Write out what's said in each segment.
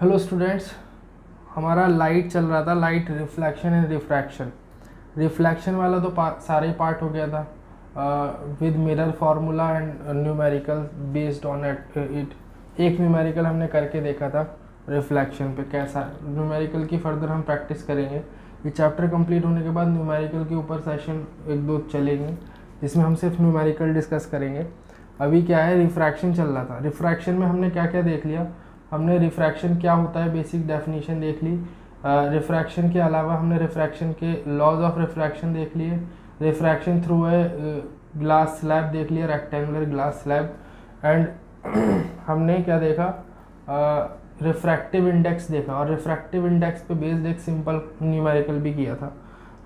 Hello students, हमारा light चल रहा था, light reflection and refraction. Reflection वाला तो सारा ही पार्ट हो गया था with mirror formula and numerical based on it. एक न्यूमेरिकल हमने करके देखा था रिफ्लेक्शन पे, कैसा न्यूमेरिकल की फर्दर हम प्रैक्टिस करेंगे। ये चैप्टर कंप्लीट होने के बाद न्यूमेरिकल के ऊपर सेशन एक दो चलेंगे जिसमें हम सिर्फ न्यूमेरिकल डिस्कस करेंगे। अभी क्या है, रिफ्रैक्शन चल रहा था। रिफ्रैक्शन में हमने क्या क्या देख लिया, हमने रिफ्रैक्शन क्या होता है बेसिक डेफिनेशन देख ली। रिफ्रैक्शन के अलावा हमने रिफ्रैक्शन के लॉज ऑफ रिफ्रैक्शन देख लिए। Refraction through a glass slab देख लिया, रेक्टेंगुलर ग्लास स्लैब। एंड हमने क्या देखा, रिफ्रैक्टिव इंडेक्स देखा, और रिफ्रैक्टिव इंडेक्स पे बेस्ड एक सिंपल न्यूमेरिकल भी किया था।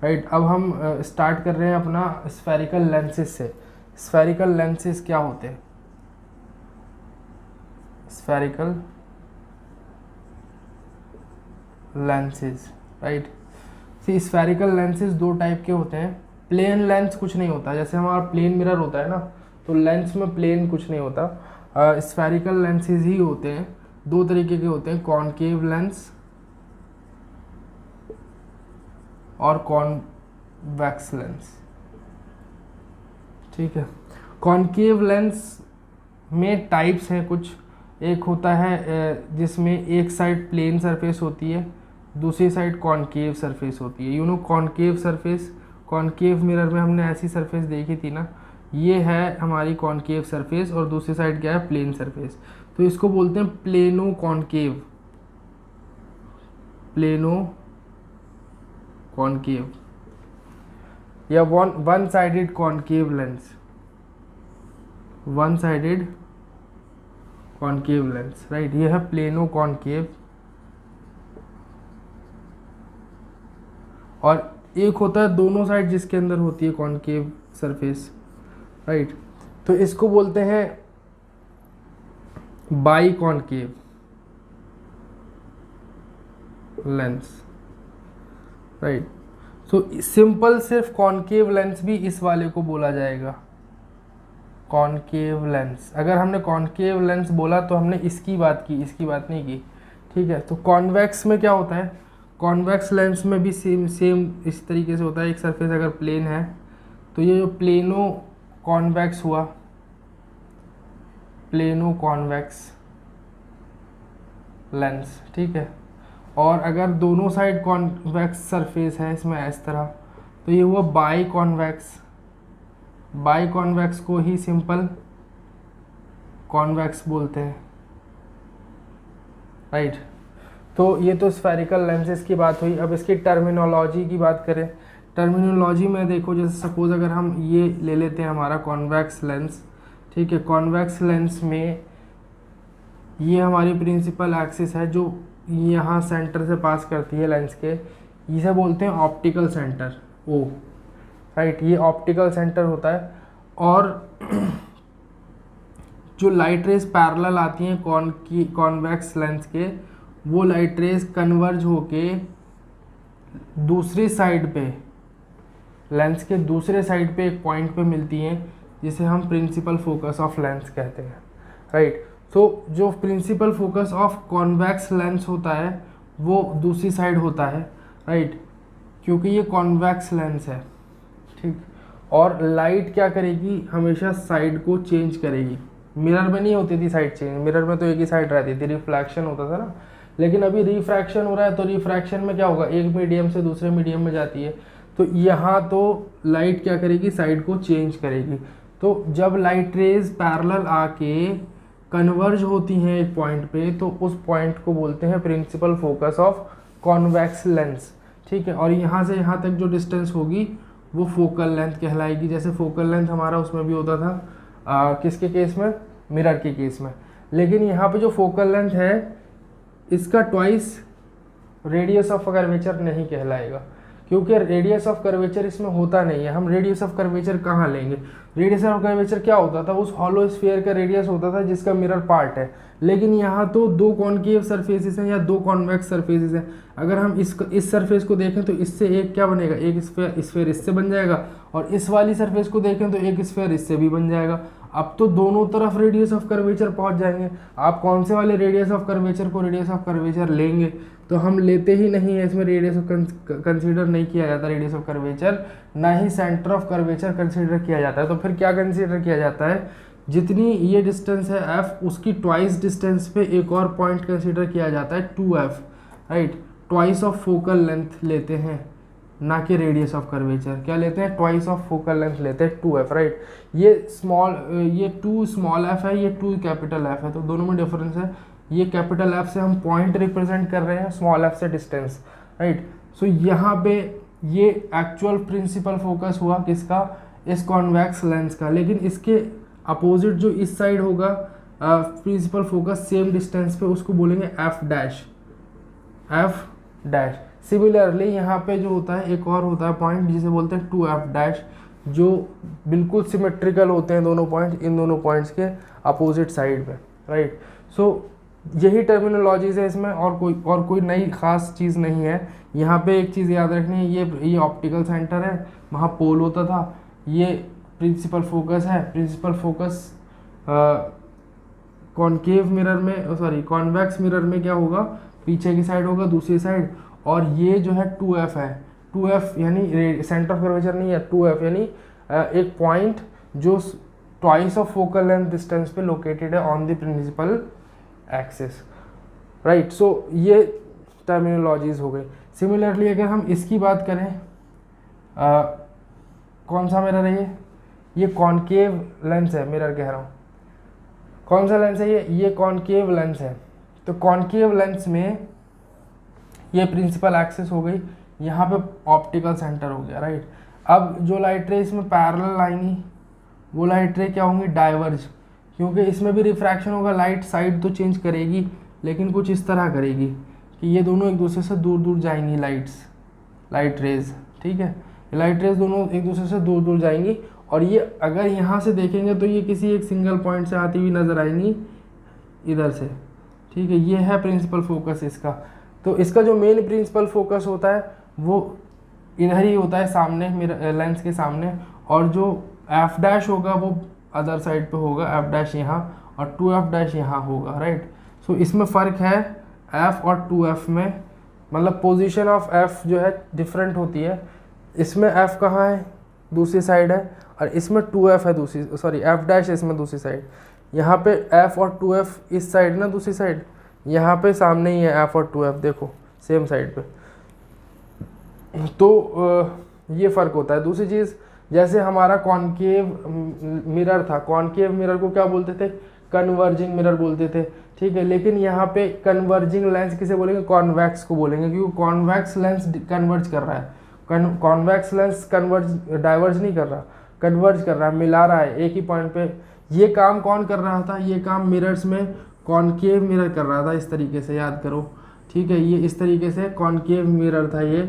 राइट, अब हम स्टार्ट कर रहे हैं अपना स्फेरिकल लेंसेज से। स्फेरिकल लेंसेज क्या होते हैं? Spherical lenses, right. See spherical lenses दो टाइप के होते हैं। प्लेन लेंस कुछ नहीं होता, जैसे हमारा प्लेन मिरर होता है ना, तो लेंस में प्लेन कुछ नहीं होता। स्फेरिकल लेंसेज ही होते हैं, दो तरीके के होते हैं, कॉनकेव लेंस और कॉन्वेक्स लेंस। ठीक है, कॉनकेव लेंस में टाइप्स हैं कुछ। एक होता है जिसमें एक साइड प्लेन सरफेस होती है, दूसरी साइड कॉनकेव सरफेस होती है। You know concave surface, concave mirror में हमने ऐसी सरफेस देखी थी ना, ये है हमारी कॉनकेव सरफेस, और दूसरी साइड क्या है, प्लेन सरफेस। तो इसको बोलते हैं प्लेनो कॉनकेव, प्लेनो कॉनकेव या one sided concave lens, one sided concave lens, right. ये है प्लेनो कॉनकेव। और एक होता है दोनों साइड जिसके अंदर होती है कॉनकेव सरफेस, राइट। तो इसको बोलते हैं by concave lens, right. So simple सिर्फ कॉनकेव लेंस भी इस वाले को बोला जाएगा कॉनकेव लेंस। अगर हमने कॉनकेव लेंस बोला तो हमने इसकी बात की, इसकी बात नहीं की, ठीक है। तो कॉन्वेक्स में क्या होता है, कॉन्वेक्स लेंस में भी सेम इस तरीके से होता है। एक सरफेस अगर प्लेन है तो ये जो प्लेनो कॉन्वेक्स हुआ, प्लेनो कॉन्वेक्स लेंस, ठीक है। और अगर दोनों साइड कॉन्वेक्स सरफेस है इसमें इस तरह, तो ये हुआ बाई कॉन्वेक्स। बाई कॉन्वेक्स को ही सिंपल कॉन्वेक्स बोलते हैं, राइट। तो ये तो स्फेरिकल लेंसेज की बात हुई। अब इसकी टर्मिनोलॉजी की बात करें, टर्मिनोलॉजी में देखो, जैसे सपोज अगर हम ये ले लेते हैं हमारा कॉन्वेक्स लेंस, ठीक है। कॉन्वेक्स लेंस में ये हमारी प्रिंसिपल एक्सिस है जो यहाँ सेंटर से पास करती है लेंस के, इसे बोलते हैं ऑप्टिकल सेंटर, ओ, राइट। ये ऑप्टिकल सेंटर होता है। और जो लाइट रेज पैरेलल आती हैं कॉन्वेक्स लेंस के, वो लाइट रेज कन्वर्ज होके दूसरी साइड पे, लेंस के दूसरे साइड पे एक पॉइंट पे मिलती हैं, जिसे हम प्रिंसिपल फोकस ऑफ लेंस कहते हैं, राइट। तो जो principal focus of convex lens होता है वो दूसरी साइड होता है, राइट, क्योंकि ये कॉन्वेक्स लेंस है, ठीक। और लाइट क्या करेगी, हमेशा साइड को चेंज करेगी। मिरर में नहीं होती थी साइड चेंज, मिरर में तो एक ही साइड रहती थी, रिफ्लेक्शन होता था ना। लेकिन अभी रिफ्रैक्शन हो रहा है, तो रिफ्रैक्शन में क्या होगा, एक मीडियम से दूसरे मीडियम में जाती है, तो यहाँ तो लाइट क्या करेगी, साइड को चेंज करेगी। तो जब लाइट रेज पैरेलल आके कन्वर्ज होती हैं एक पॉइंट पे, तो उस पॉइंट को बोलते हैं principal focus of convex lens, ठीक है। और यहाँ से यहाँ तक जो डिस्टेंस होगी वो फोकल लेंथ कहलाएगी। जैसे फोकल लेंथ हमारा उसमें भी होता था किसके केस में, मिरर के केस में। लेकिन यहाँ पे जो फोकल लेंथ है इसका ट्वाइस रेडियस ऑफ कर्वेचर नहीं कहलाएगा, क्योंकि रेडियस ऑफ कर्वेचर इसमें होता नहीं है। हम रेडियस ऑफ कर्वेचर कहाँ लेंगे, रेडियस ऑफ कर्वेचर क्या होता था, उस हॉलो स्फीयर का रेडियस होता था जिसका मिरर पार्ट है। लेकिन यहाँ तो दो कॉनकेव सरफेसेस हैं या दो कॉन्वेक्स सरफेसेस हैं। अगर हम इस सरफेस को देखें तो इससे एक क्या बनेगा, एक स्फीयर इससे बन जाएगा, और इस वाली सरफेस को देखें तो एक स्फीयर इससे भी बन जाएगा। अब तो दोनों तरफ रेडियस ऑफ कर्वेचर पहुंच जाएंगे। आप कौन से वाले रेडियस ऑफ कर्वेचर को रेडियस ऑफ कर्वेचर लेंगे, तो हम लेते ही नहीं है, इसमें रेडियस ऑफ कंसीडर नहीं किया जाता रेडियस ऑफ कर्वेचर, ना ही सेंटर ऑफ कर्वेचर कंसीडर किया जाता है। तो फिर क्या कंसीडर किया जाता है, जितनी ये डिस्टेंस है f, उसकी ट्वाइस डिस्टेंस पे एक और पॉइंट कंसीडर किया जाता है 2f, right. Twice of focal length लेते हैं, ना कि रेडियस ऑफ कर्वेचर। क्या लेते हैं, ट्वाइस ऑफ फोकल लेंथ लेते हैं 2f, राइट। ये 2 स्मॉल f है, ये 2 कैपिटल F है, तो दोनों में डिफरेंस है। ये कैपिटल F से हम पॉइंट रिप्रेजेंट कर रहे हैं, स्मॉल f से डिस्टेंस, राइट। सो यहाँ पे ये एक्चुअल प्रिंसिपल फोकस हुआ किसका, इस कॉन्वेक्स लेंस का। लेकिन इसके अपोजिट जो इस साइड होगा प्रिंसिपल फोकस सेम डिस्टेंस पे, उसको बोलेंगे f डैश। सिमिलरली यहाँ पे जो होता है एक और होता है पॉइंट जिसे बोलते हैं 2f डैश, जो बिल्कुल सिमेट्रिकल होते हैं दोनों पॉइंट, इन दोनों पॉइंट्स के अपोजिट साइड पे, राइट। सो यही टर्मिनोलॉजीज है इसमें, और कोई नई खास चीज़ नहीं है। यहाँ पे एक चीज़ याद रखनी है, ये ऑप्टिकल सेंटर है, वहाँ पोल होता था, ये प्रिंसिपल फोकस है। प्रिंसिपल फोकस कॉनकेव मिरर में, सॉरी कॉन्वेक्स मिरर में क्या होगा, पीछे की साइड होगा, दूसरी साइड। और ये जो है 2f है, 2f यानी सेंटर ऑफ कर्वेचर नहीं है, 2f यानी एक पॉइंट जो twice of focal length distance पे लोकेटेड है on the principal axis, right. So ये टर्मिनोलॉजीज हो गई। सिमिलरली अगर हम इसकी बात करें, कौन सा मिरर है ये कॉनकेव लेंस है, मिरर कह रहा हूँ। कौन सा लेंस है ये कॉनकेव लेंस है। तो कॉनकेव लेंस में ये प्रिंसिपल एक्सिस हो गई, यहाँ पे ऑप्टिकल सेंटर हो गया, राइट। अब जो लाइट रे इसमें पैरेलल आएंगी, वो लाइट रे क्या होंगी, डाइवर्ज, क्योंकि इसमें भी रिफ्रैक्शन होगा। लाइट साइड तो चेंज करेगी, लेकिन कुछ इस तरह करेगी कि ये दोनों एक दूसरे से दूर दूर जाएंगी, लाइट रेज, ठीक है। लाइट रेज दोनों एक दूसरे से दूर दूर जाएंगी, और ये अगर यहाँ से देखेंगे तो ये किसी एक सिंगल पॉइंट से आती हुई नजर आएंगी इधर से, ठीक है। ये है प्रिंसिपल फोकस इसका। तो इसका जो मेन प्रिंसिपल फोकस होता है वो इधर ही होता है, सामने मेरे लेंस के सामने, और जो f डैश होगा वो अदर साइड पे होगा, f डैश यहाँ और 2f डैश यहाँ होगा, राइट। सो इसमें फ़र्क है f और 2f में, मतलब पोजीशन ऑफ f जो है डिफरेंट होती है। इसमें f कहाँ है, दूसरी साइड है, और इसमें 2f है दूसरी, सॉरी f डैश इसमें दूसरी साइड। यहाँ पे f और 2f इस साइड ना, दूसरी साइड, यहाँ पे सामने ही है f और 2f, देखो सेम साइड पे। तो ये फ़र्क होता है। दूसरी चीज़, जैसे हमारा कॉनकेव मिरर था, कॉनकेव मिरर को क्या बोलते थे, कन्वर्जिंग मिरर बोलते थे, ठीक है। लेकिन यहाँ पे कन्वर्जिंग लेंस किसे बोलेंगे, कॉन्वेक्स को बोलेंगे, क्योंकि कॉन्वेक्स लेंस कन्वर्ज कर रहा है। कॉन्वेक्स लेंस डाइवर्ज नहीं कर रहा, कन्वर्ज कर रहा है, मिला रहा है एक ही पॉइंट पे। ये काम कौन कर रहा था, ये काम मिरर्स में कॉनकेव मिरर कर रहा था, इस तरीके से याद करो, ठीक है। ये इस तरीके से कॉनकेव मिरर था, ये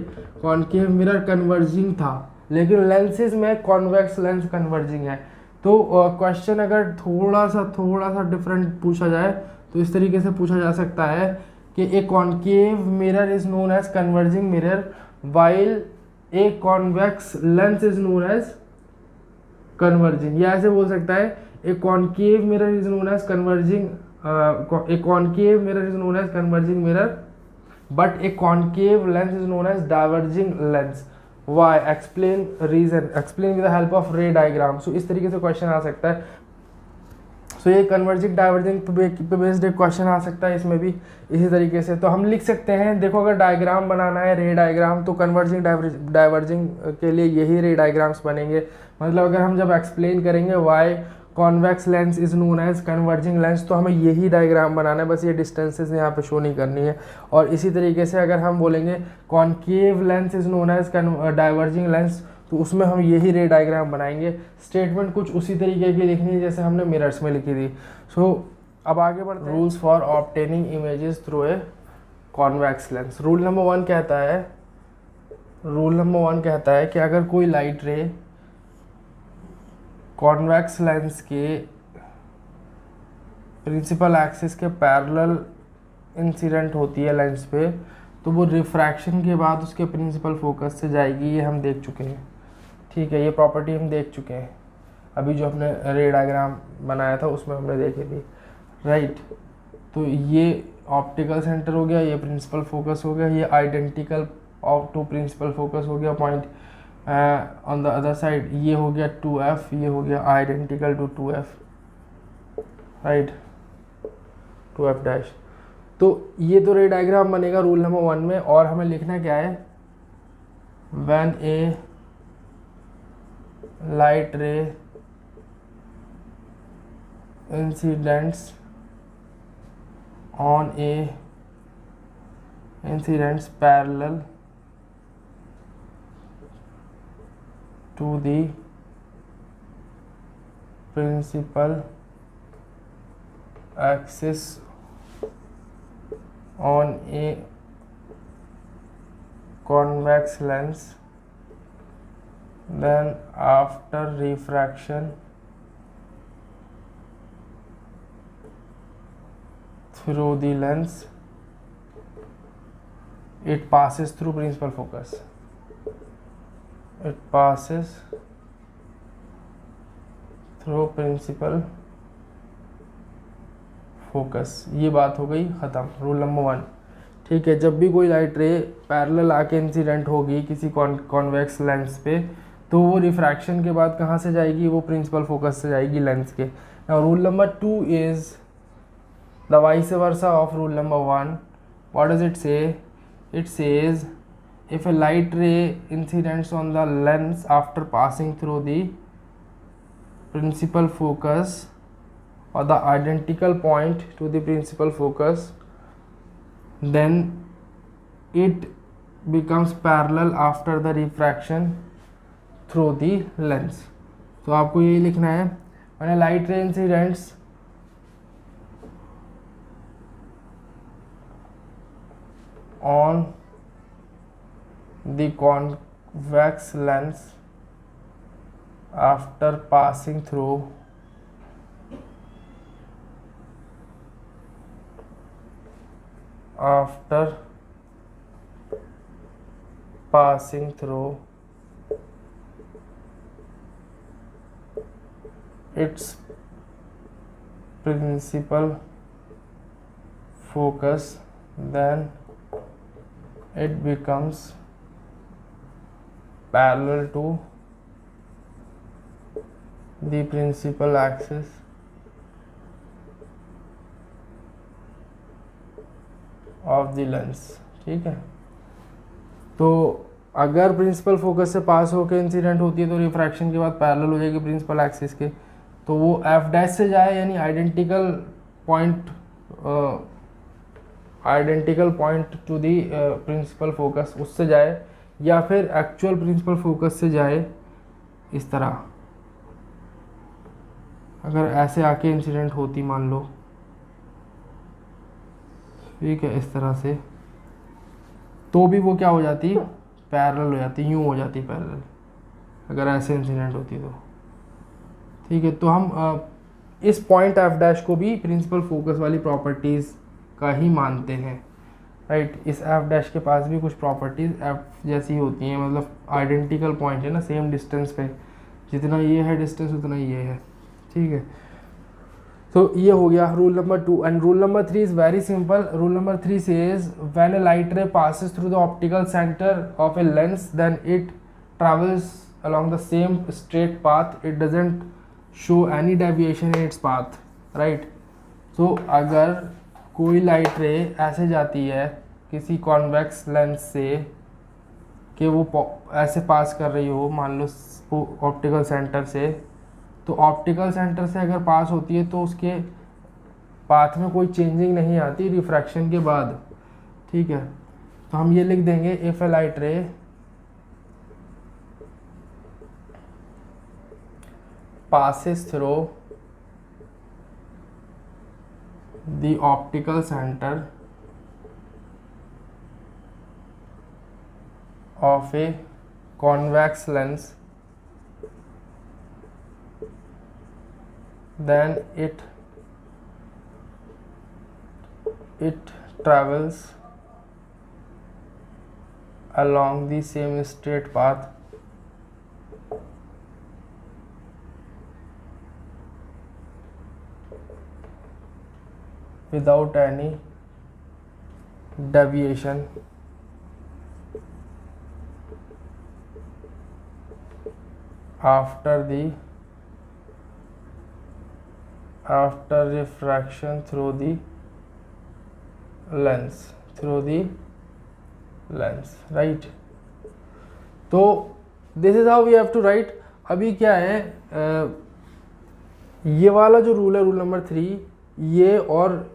कॉनकेव मिरर कन्वर्जिंग था, लेकिन लेंसेज में कॉन्वेक्स लेंस कन्वर्जिंग है। तो क्वेश्चन अगर थोड़ा सा डिफरेंट पूछा जाए तो इस तरीके से पूछा जा सकता है कि a concave mirror is known as converging mirror while a convex lens is known as converging, या ऐसे बोल सकता है a concave mirror is known as converging, a concave mirror is known as converging mirror, but a concave lens is known as diverging lens. Why? Explain reason. Explain with the help of ray diagram. So इस तरीके से question आ सकता है। सो ये converging diverging पे based एक question आ सकता है इसमें भी इसी तरीके से। तो हम लिख सकते हैं, देखो अगर डायग्राम बनाना है रे डायग्राम, तो कन्वर्जिंग डाइवर्जिंग के लिए यही रे डायग्राम्स बनेंगे। मतलब अगर हम जब एक्सप्लेन करेंगे why convex lens is known as converging lens, तो हमें यही डायग्राम बनाना है, बस ये डिस्टेंसेस यहाँ पे शो नहीं करनी है। और इसी तरीके से अगर हम बोलेंगे concave lens is known as diverging lens, तो उसमें हम यही रे डायग्राम बनाएंगे। स्टेटमेंट कुछ उसी तरीके की लिखनी है जैसे हमने मिरर्स में लिखी थी। सो अब आगे बढ़ते हैं। Rules for obtaining images through a convex lens. Rule number 1 कहता है कि अगर कोई लाइट रे कॉन्वेक्स लेंस के प्रिंसिपल एक्सिस के पैरेलल इंसिडेंट होती है लेंस पे, तो वो रिफ्रैक्शन के बाद उसके प्रिंसिपल फोकस से जाएगी। ये हम देख चुके हैं, ठीक है, ये प्रॉपर्टी हम देख चुके हैं। अभी जो हमने रे डायग्राम बनाया था उसमें हमने देखी थी, राइट। तो ये ऑप्टिकल सेंटर हो गया, ये प्रिंसिपल फोकस हो गया, ये identical of to principal focus हो गया point on the other side, ये हो गया 2F, ये हो गया identical to 2F, right, 2F dash. तो ये तो रे डायग्राम बनेगा रूल नंबर 1 में। और हमें लिखना क्या है, व्हेन ए लाइट रे incidents on A incidents parallel to the principal axis on a convex lens, then after refraction through the lens it passes through principal focus, it passes through principal focus। ये बात हो गई ख़त्म, rule number 1, ठीक है। जब भी कोई लाइट रे पैरेलल आके इंसिडेंट होगी किसी कॉन्वेक्स लेंस पे, तो वो रिफ्रैक्शन के बाद कहाँ से जाएगी, वो प्रिंसिपल फोकस से जाएगी लेंस के। Now rule number 2 is the vice versa of rule number 1। What does it से? It says if a light ray incidents on the lens after passing through the principal focus or the identical point to the principal focus, then it becomes parallel after the refraction through the lens। तो आपको यही लिखना है, when a light ray incidents on the convex lens after passing through its principal focus, then it becomes parallel to the principal axis of the lens। ठीक है। तो अगर principal focus से पास होकर इंसिडेंट होती है तो रिफ्रैक्शन के बाद पैरेलल हो जाएगी प्रिंसिपल एक्सिस के, तो वो एफ डैश से जाए यानी identical point to the principal focus उससे जाए, या फिर एक्चुअल प्रिंसिपल फोकस से जाए इस तरह। अगर ऐसे आके इंसिडेंट होती मान लो, ठीक है, इस तरह से, तो भी वो क्या हो जाती, पैरेलल हो जाती, यूँ हो जाती पैरेलल, अगर ऐसे इंसिडेंट होती तो। ठीक है, तो हम इस पॉइंट एफ डैश को भी प्रिंसिपल फोकस वाली प्रॉपर्टीज़ का ही मानते हैं, राइट। इस एफ डैश के पास भी कुछ प्रॉपर्टीज़ एफ जैसी होती हैं, मतलब आइडेंटिकल पॉइंट है ना, सेम डिस्टेंस पे, जितना ये है डिस्टेंस उतना ये है। ठीक है, तो ये हो गया rule number 2। And rule number 3 is very simple. Rule number 3 says when a light ray passes through the optical centre of a lens then it travels along the same straight path, it doesn't show any deviation in its path, right। so अगर कोई light रे ऐसे जाती है किसी convex lens से कि वो ऐसे पास कर रही हो, मान लो ऑप्टिकल सेंटर से, तो ऑप्टिकल सेंटर से अगर पास होती है तो उसके पाथ में कोई चेंजिंग नहीं आती रिफ्रैक्शन के बाद। ठीक है, तो हम ये लिख देंगे इफ ए लाइट रे passes through the optical center of a convex lens, then it travels along the same straight path without any deviation after refraction through the lens, right? तो this is how we have to write. अभी क्या है, ये वाला जो rule है, rule number 3, ये और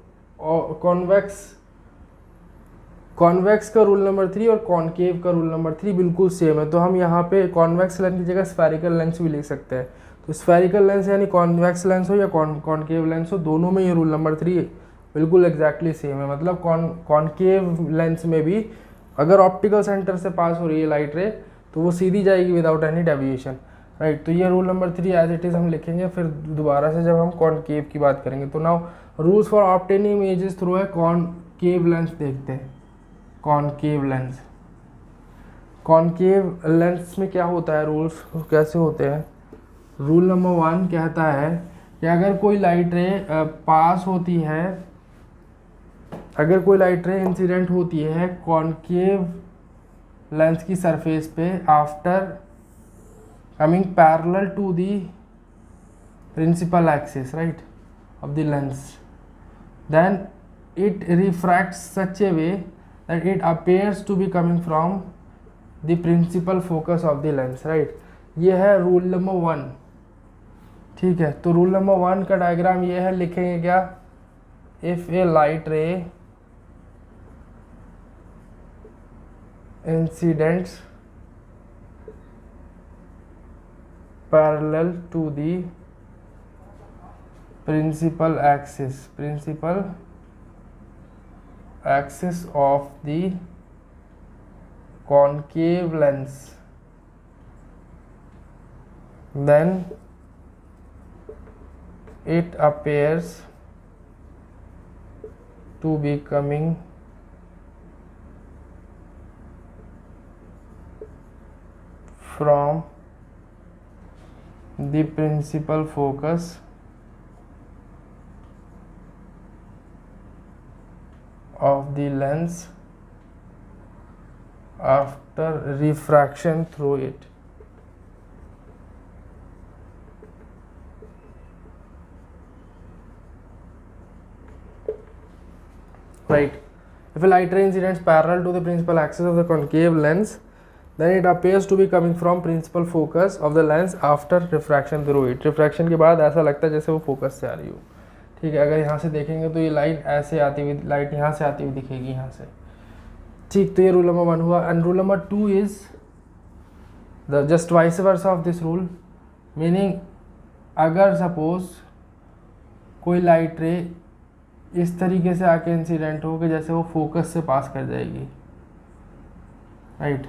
कॉन्वेक्स का रूल नंबर 3 और कॉनकेव का रूल नंबर 3 बिल्कुल सेम है। तो हम यहाँ पे कॉन्वेक्स लेंस की जगह स्फेरिकल लेंस भी लिख सकते हैं। तो स्फेरिकल लेंस यानी कॉन्वेक्स लेंस हो या कॉनकेव लेंस हो, दोनों में ये रूल नंबर 3 बिल्कुल एग्जैक्टली सेम है। मतलब कॉनकेव लेंस में भी अगर ऑप्टिकल सेंटर से पास हो रही है लाइट रे तो वो सीधी जाएगी विदाउट एनी डेविएशन, राइट। तो ये rule number 3 as it is हम लिखेंगे, फिर दोबारा से जब हम कॉनकेव की बात करेंगे। तो now rules for obtaining images through है कॉनकेव लेंस देखते हैं। कॉनकेव लेंस में क्या होता है, रूल्स कैसे होते हैं। रूल नंबर 1 कहता है कि अगर कोई लाइट रे पास होती है, अगर कोई लाइट रे इंसिडेंट होती है कॉनकेव लेंस की सरफेस पे after coming parallel to the principal axis, right, of the lens, then it refracts such a way that it appears to be coming from the principal focus of the lens, right. ये है rule number 1, ठीक है। तो rule number 1 का diagram ये है, लिखेंगे क्या, इफ ए लाइट रे incidents parallel to the principal axis of the concave lens, then it appears to be coming from the principal focus of the lens after refraction through it. Right. If a light ray incidents parallel to the principal axis of the concave lens, then it appears to be coming from principal focus of the lens after refraction through it. refraction के बाद ऐसा लगता है जैसे वो focus से आ रही हो, ठीक है। अगर यहाँ से देखेंगे तो ये लाइट ऐसे आती हुई, लाइट यहाँ से आती हुई दिखेगी यहाँ से, ठीक। तो ये रूल नंबर 1 हुआ। And rule number 2 is the just vice versa of this rule, meaning अगर सपोज कोई लाइट रे इस तरीके से आके इंसिडेंट हो कि जैसे वो फोकस से पास कर जाएगी, right,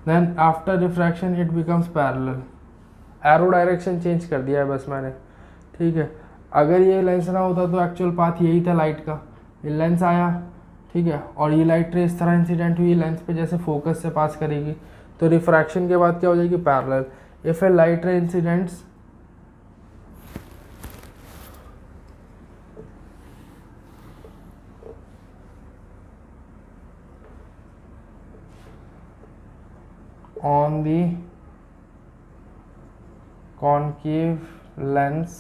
then after refraction it becomes parallel. Arrow direction change कर दिया है बस मैंने, ठीक है। अगर ये लेंस ना होता तो एक्चुअल पाथ यही था लाइट का, ये लेंस आया, ठीक है, और ये लाइट रे इस तरह इंसिडेंट हुई लेंस पे जैसे फोकस से पास करेगी, तो रिफ्रैक्शन के बाद क्या हो जाएगी, पैरेलल। इफ ए लाइट रे incidents on the concave lens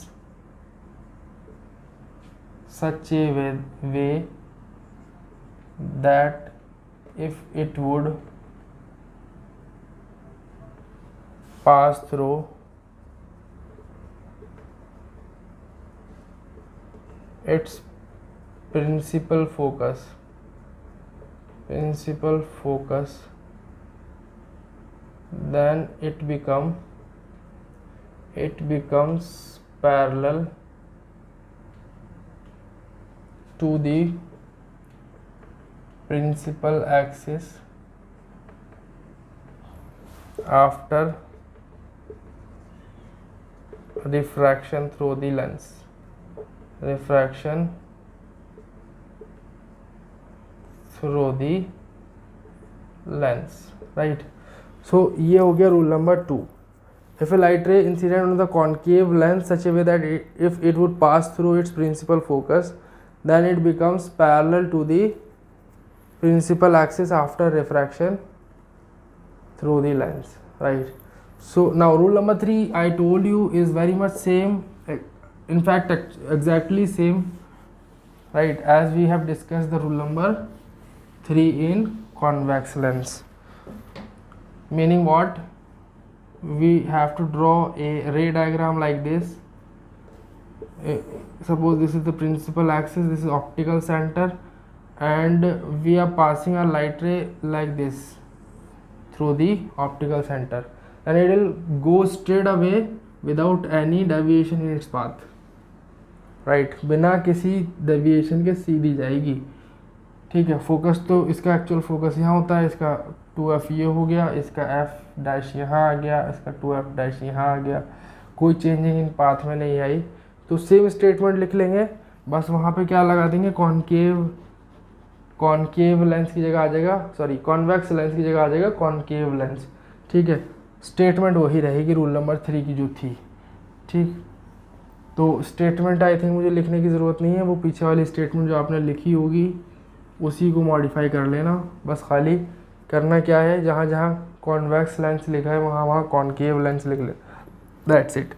such a way that if it would pass through its principal focus, then it becomes parallel to the principal axis after refraction through the lens, right। So ये हो गया rule number 2। If a light ray incident on the concave lens such a way that if it would pass through its principal focus, then it becomes parallel to the principal axis after refraction through the lens, right? So now rule number 3 I told you is very much same, in fact exactly same, right, as we have discussed the rule number 3 in convex lens. Meaning what? We have to draw a ray diagram like this. Suppose this is the principal axis, this is optical center, and we are passing a light ray like this through the optical center, and it will go straight away without any deviation in its path, right? बिना किसी deviation के सीधी जाएगी, ठीक है। Focus तो इसका actual focus यहाँ होता है, इसका 2f ये हो गया, इसका f डैश यहाँ आ गया, इसका 2f डैश यहाँ आ गया, कोई चेंजिंग इन पाथ में नहीं आई। तो सेम स्टेटमेंट लिख लेंगे, बस वहाँ पे क्या लगा देंगे, कॉनकेव लेंस की जगह आ जाएगा, सॉरी कॉन्वेक्स लेंस की जगह आ जाएगा कॉनकेव लेंस, ठीक है। स्टेटमेंट वही रहेगी रूल नंबर 3 की जो थी, ठीक। तो स्टेटमेंट आई थिंक मुझे लिखने की ज़रूरत नहीं है, वो पीछे वाली स्टेटमेंट जो आपने लिखी होगी उसी को मॉडिफाई कर लेना। बस खाली करना क्या है, जहाँ जहाँ कॉन्वेक्स लेंस लिखा है वहाँ वहाँ कॉनकेव लेंस लिख ले, दैट्स इट।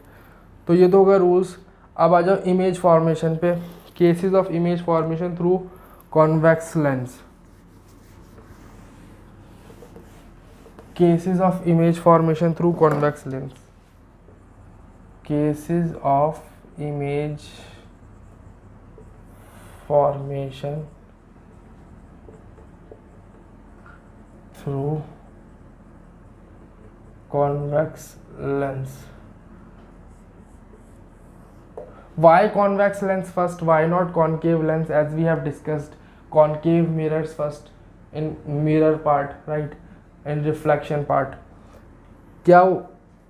तो ये तो होगा रूल्स। अब आ जाओ इमेज फॉर्मेशन पे, cases of image formation through convex lens. Cases of image formation through convex lens, cases of image formation through convex lens. Why convex lens first? Why not concave lens? As we have discussed, concave mirrors first in mirror part, right? In reflection part. क्या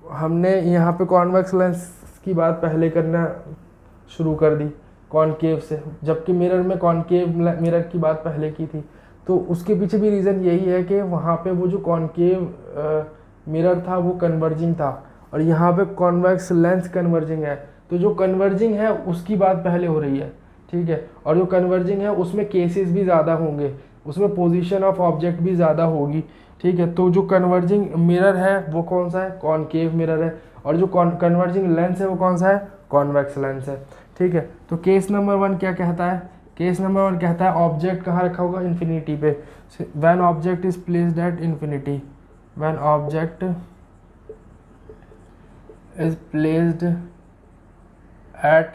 हमने यहाँ पे convex lens की बात पहले करना शुरू कर दी concave से, जबकि मिरर में concave मिरर की बात पहले की थी। तो उसके पीछे भी रीज़न यही है कि वहाँ पे वो जो कॉनकेव मिरर था वो कन्वर्जिंग था, और यहाँ पे कॉन्वेक्स लेंस कन्वर्जिंग है। तो जो कन्वर्जिंग है उसकी बात पहले हो रही है, ठीक है। और जो कन्वर्जिंग है उसमें केसेस भी ज़्यादा होंगे, उसमें पोजीशन ऑफ ऑब्जेक्ट भी ज़्यादा होगी, ठीक है। तो जो कन्वर्जिंग मिरर है वो कौन सा है, कॉनकेव मिरर है, और जो कन्वर्जिंग लेंस है वो कौन सा है, कॉन्वेक्स लेंस है, ठीक है। तो केस नंबर 1 क्या कहता है, केस नंबर 1 कहता है ऑब्जेक्ट कहाँ रखा होगा, इन्फिनिटी पे। When object is placed at infinity, when object is placed at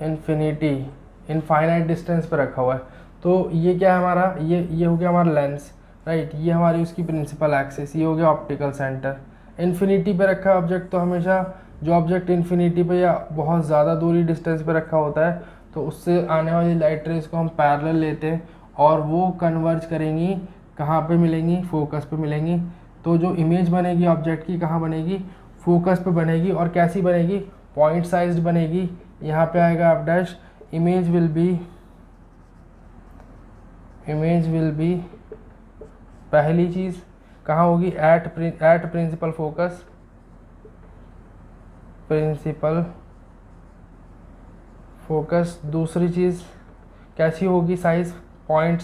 infinity, infinite distance पे रखा हुआ है। तो ये क्या है हमारा, ये हो गया हमारा लेंस, राइट। ये हमारी उसकी प्रिंसिपल एक्सिस, ये हो गया ऑप्टिकल सेंटर। इन्फिनिटी पे रखा है ऑब्जेक्ट, तो हमेशा जो ऑब्जेक्ट इन्फिनिटी पे या बहुत ज़्यादा दूरी डिस्टेंस पे रखा होता है तो उससे आने वाली लाइट रेज को हम पैरेलल लेते हैं, और वो कन्वर्ज करेंगी, कहाँ पे मिलेंगी, फोकस पे मिलेंगी। तो जो इमेज बनेगी ऑब्जेक्ट की कहाँ बनेगी, फोकस पे बनेगी, और कैसी बनेगी, पॉइंट साइज्ड बनेगी। यहाँ पे आएगा F dash, image will be पहली चीज़ कहाँ होगी, at principal focus, principal focus. दूसरी चीज़ कैसी होगी, साइज, पॉइंट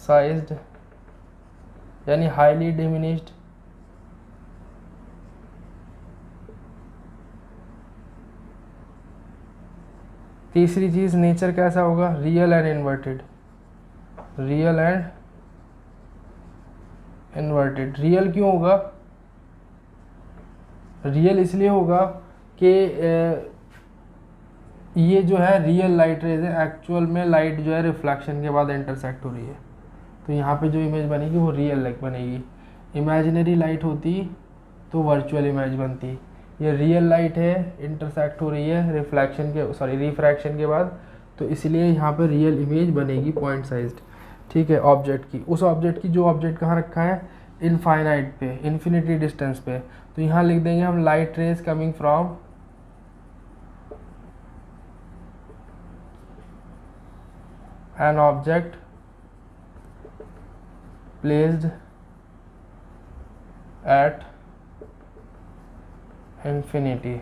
साइज्ड यानी हाईली डिमिनिश्ड। तीसरी चीज़ नेचर कैसा होगा, रियल एंड इन्वर्टेड, रियल क्यों होगा, रियल इसलिए होगा कि ये जो है रियल लाइट रेज है, एक्चुअल में लाइट जो है रिफ्लेक्शन के बाद इंटरसेक्ट हो रही है, तो यहाँ पे जो इमेज बनेगी वो रियल लाइट बनेगी। इमेजिनरी लाइट होती तो वर्चुअल इमेज बनती, ये रियल लाइट है, इंटरसेक्ट हो रही है रिफ्रैक्शन के बाद, तो इसलिए यहाँ पे रियल इमेज बनेगी पॉइंट साइज्ड, ठीक है, ऑब्जेक्ट की। उस ऑब्जेक्ट की जो ऑब्जेक्ट कहाँ रखा है, इनफाइनाइट पे, इन्फिनिटी डिस्टेंस पे। तो यहाँ लिख देंगे हम light rays coming from an object placed at infinity.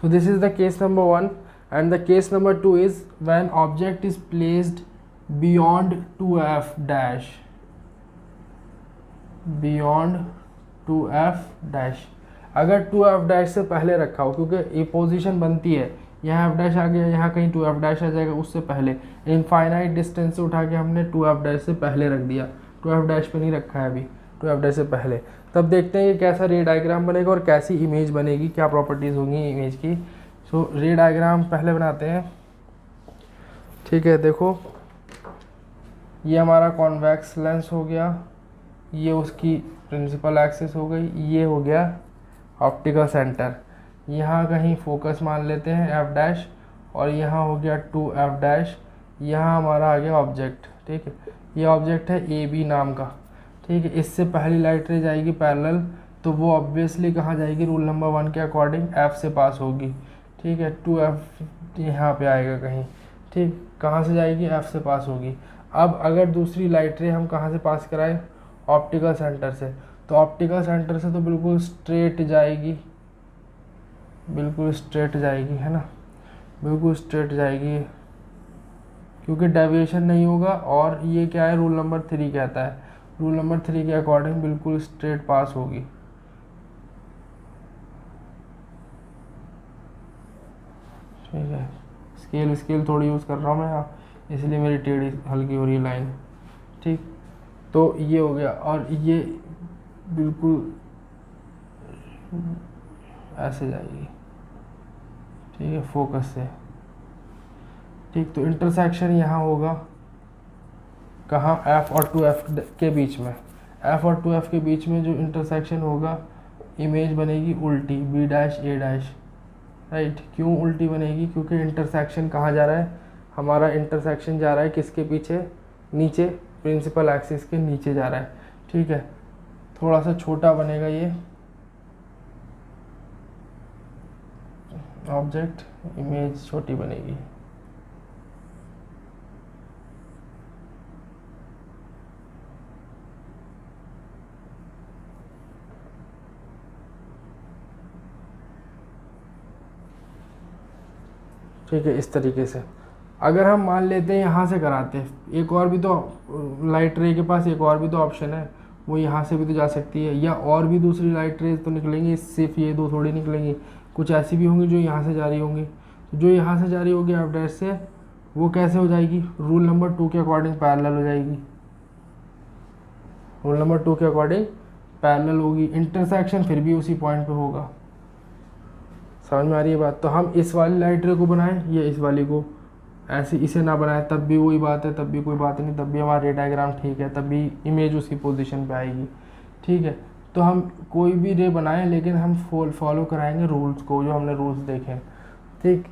So this is the case number 1, and the case number 2 is when object is placed beyond 2f dash, beyond 2f dash. अगर 2f dash से पहले रखा हो, क्योंकि ये position बनती है, यहाँ f डैश आ गया, यहाँ कहीं 2f डैश आ जाएगा उससे पहले, इनफाइनाइट डिस्टेंस से उठा के हमने 2f डैश से पहले रख दिया, 2f डैश पे नहीं रखा है अभी, 2f डैश से पहले। तब देखते हैं कि कैसा रे डायग्राम बनेगा और कैसी इमेज बनेगी, क्या प्रॉपर्टीज़ होंगी इमेज की। सो रे डायग्राम पहले बनाते हैं, ठीक है। देखो ये हमारा कॉन्वेक्स लेंस हो गया, ये उसकी प्रिंसिपल एक्सिस हो गई, ये हो गया ऑप्टिकल सेंटर, यहाँ कहीं फोकस मान लेते हैं एफ डैश, और यहाँ हो गया 2f डैश, यहाँ हमारा आ गया ऑब्जेक्ट, ठीक है। ये ऑब्जेक्ट है ए बी नाम का, ठीक है। इससे पहली लाइट रे जाएगी पैरेलल, तो वो ऑब्वियसली कहाँ जाएगी, रूल नंबर 1 के अकॉर्डिंग f से पास होगी, ठीक है। 2f यहाँ पे आएगा कहीं, ठीक, कहाँ से जाएगी, f से पास होगी। अब अगर दूसरी लाइट रे हम कहाँ से पास कराएं, ऑप्टिकल सेंटर से, तो ऑप्टिकल सेंटर से तो बिल्कुल स्ट्रेट जाएगी, बिल्कुल स्ट्रेट जाएगी, है ना, बिल्कुल स्ट्रेट जाएगी, क्योंकि डेविएशन नहीं होगा। और ये क्या है, रूल नंबर 3 कहता है, रूल नंबर 3 के अकॉर्डिंग बिल्कुल स्ट्रेट पास होगी, ठीक है। स्केल थोड़ी यूज़ कर रहा हूँ मैं यहाँ, इसलिए मेरी टेढ़ी हल्की हो रही है लाइन, ठीक। तो ये हो गया, और ये बिल्कुल ऐसे जाएगी, ठीक है, फोकस से, ठीक। तो इंटरसेक्शन यहाँ होगा कहाँ, f और 2f के बीच में, f और 2f के बीच में जो इंटरसेक्शन होगा, इमेज बनेगी उल्टी, b dash a dash, right. क्यों उल्टी बनेगी, क्योंकि इंटरसेक्शन कहाँ जा रहा है, हमारा इंटरसेक्शन जा रहा है किसके पीछे, नीचे, प्रिंसिपल एक्सिस के नीचे जा रहा है, ठीक है। थोड़ा सा छोटा बनेगा ये ऑब्जेक्ट, इमेज छोटी बनेगी, ठीक है, इस तरीके से। अगर हम मान लेते हैं यहाँ से कराते हैं, एक और भी तो लाइट रे के पास एक और भी तो ऑप्शन है, वो यहाँ से भी तो जा सकती है, या और भी दूसरी लाइट रेज तो निकलेंगी, सिर्फ ये 2 थोड़ी निकलेंगी, कुछ ऐसी भी होंगी जो यहाँ से जा रही होंगी। तो जो यहाँ से जा रही होगी एफ डैश से, वो कैसे हो जाएगी, रूल नंबर 2 के अकॉर्डिंग पैरेलल हो जाएगी, रूल नंबर 2 के अकॉर्डिंग पैरेलल होगी। इंटरसेक्शन फिर भी उसी पॉइंट पे होगा, समझ में आ रही है बात। तो हम इस वाली लाइट रे को बनाएं या इस वाली को, ऐसे इसे ना बनाए तब भी वही बात है, तब भी कोई बात नहीं, तब भी हमारा रे डायग्राम ठीक है, तब भी इमेज उसी पोजीशन पे आएगी, ठीक है। तो हम कोई भी रे बनाएं, लेकिन हम फॉलो कराएंगे रूल्स को, जो हमने रूल्स देखे, ठीक।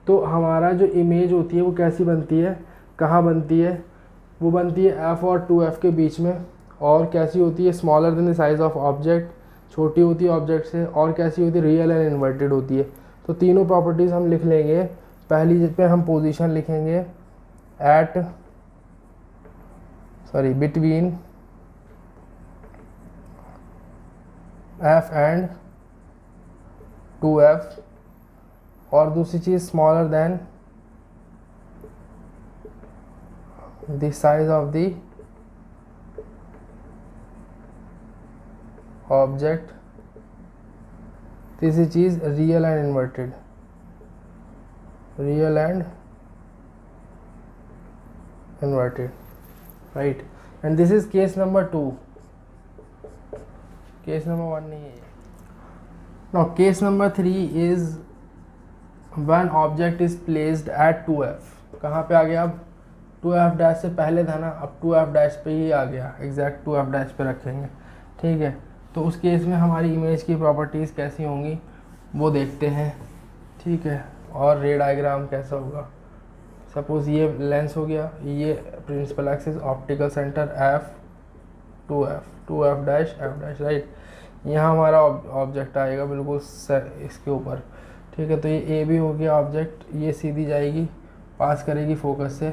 तो हमारा जो इमेज होती है वो कैसी बनती है, कहाँ बनती है, वो बनती है f और 2f के बीच में, और कैसी होती है, smaller than the size of object, छोटी होती है ऑब्जेक्ट से, और कैसी होती है, रियल एंड इन्वर्टेड होती है। तो तीनों प्रॉपर्टीज़ हम लिख लेंगे। पहली पे हम पोजीशन लिखेंगे बिटवीन f एंड 2f, और दूसरी चीज़ smaller than the size of the object, तीसरी चीज़ real and inverted, real and inverted, right. And this is case number 2, case number 1 नहीं है। Now case number 3 is when object is placed at 2f, कहाँ पे आ गया, अब 2f dash से पहले था ना, अब 2f डैश पे ही आ गया, एग्जैक्ट 2f डैश पे रखेंगे, ठीक है। तो उस केस में हमारी इमेज की प्रॉपर्टीज़ कैसी होंगी वो देखते हैं, ठीक है। और रे डायग्राम कैसा होगा, सपोज ये लेंस हो गया, ये principal axis, optical centre f 2f dash f dash, right. यहाँ हमारा ऑब्जेक्ट आएगा बिल्कुल इसके ऊपर, ठीक है। तो ये ए भी हो गया ऑब्जेक्ट, ये सीधी जाएगी, पास करेगी फोकस से,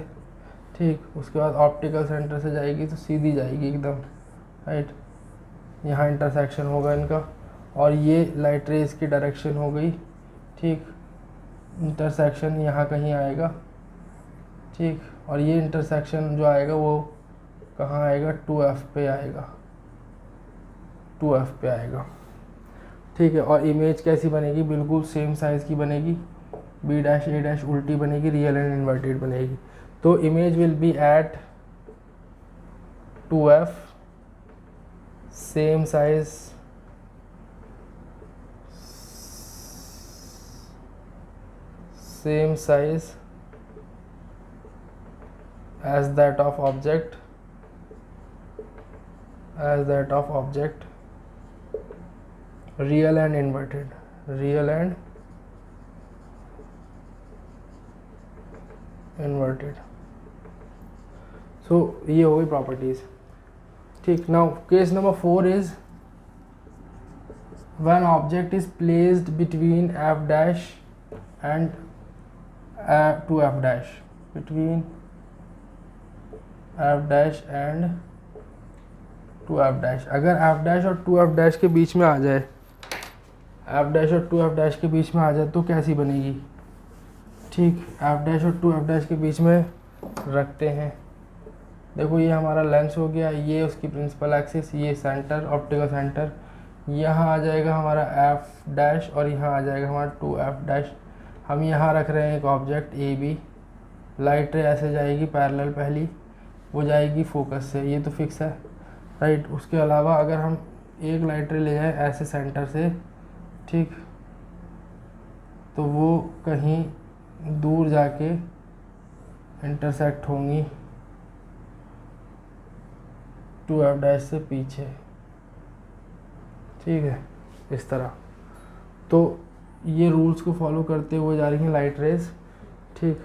ठीक। उसके बाद ऑप्टिकल सेंटर से जाएगी तो सीधी जाएगी एकदम, राइट। यहाँ इंटरसेक्शन होगा इनका, और ये लाइट रेज की डायरेक्शन हो गई, ठीक। इंटरसेक्शन यहाँ कहीं आएगा, ठीक। और ये इंटरसेक्शन जो आएगा वो कहाँ आएगा, 2f पे आएगा, 2f पे आएगा, ठीक है। और इमेज कैसी बनेगी, बिल्कुल सेम साइज़ की बनेगी, b डैश a डैश उल्टी बनेगी, रियल एंड इन्वर्टेड बनेगी। तो image will be at 2f, same size, same size as that of object, as that of object, real and inverted, real and inverted। so ये हो गई properties, ठीक। Now case number 4 is when object is placed between f dash and 2f dash, between f dash and 2f dash। अगर f dash और 2f dash के बीच में आ जाए, f dash और 2f dash के बीच में आ जाए तो कैसी बनेगी, ठीक। f dash और 2f dash के बीच में रखते हैं, देखो ये हमारा लेंस हो गया, ये उसकी प्रिंसिपल एक्सिस, ये सेंटर, ऑप्टिकल सेंटर, यहाँ आ जाएगा हमारा f डैश और यहाँ आ जाएगा हमारा 2f डैश। हम यहाँ रख रहे हैं एक ऑब्जेक्ट ए बी, लाइट रे ऐसे जाएगी पैरेलल, पहली वो जाएगी फोकस से, ये तो फिक्स है, राइट। उसके अलावा अगर हम एक लाइट रे ले जाएं ऐसे सेंटर से, ठीक, तो वो कहीं दूर जाके इंटरसेक्ट होंगी 2f डैश से पीछे, ठीक है, इस तरह। तो ये रूल्स को फॉलो करते हुए जा रही हैं लाइट रेज, ठीक।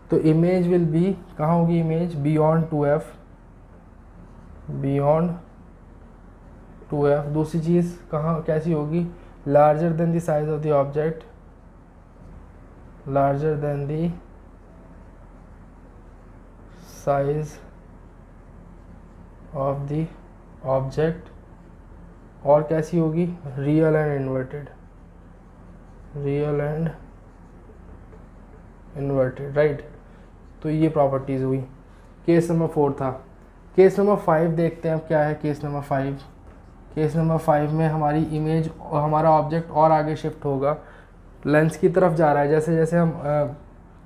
तो इमेज विल बी, कहाँ होगी image, beyond 2f, beyond 2f। दूसरी चीज़ कहाँ कैसी होगी, larger than the size of the object, larger than the size of the object. और कैसी होगी, real and inverted, real and inverted, right. तो ये प्रॉपर्टीज़ हुई, केस नंबर 4 था। केस नंबर 5 देखते हैं अब क्या है। केस नंबर 5, केस नंबर 5 में हमारी इमेज और हमारा ऑब्जेक्ट और आगे शिफ्ट होगा, लेंस की तरफ जा रहा है। जैसे जैसे हम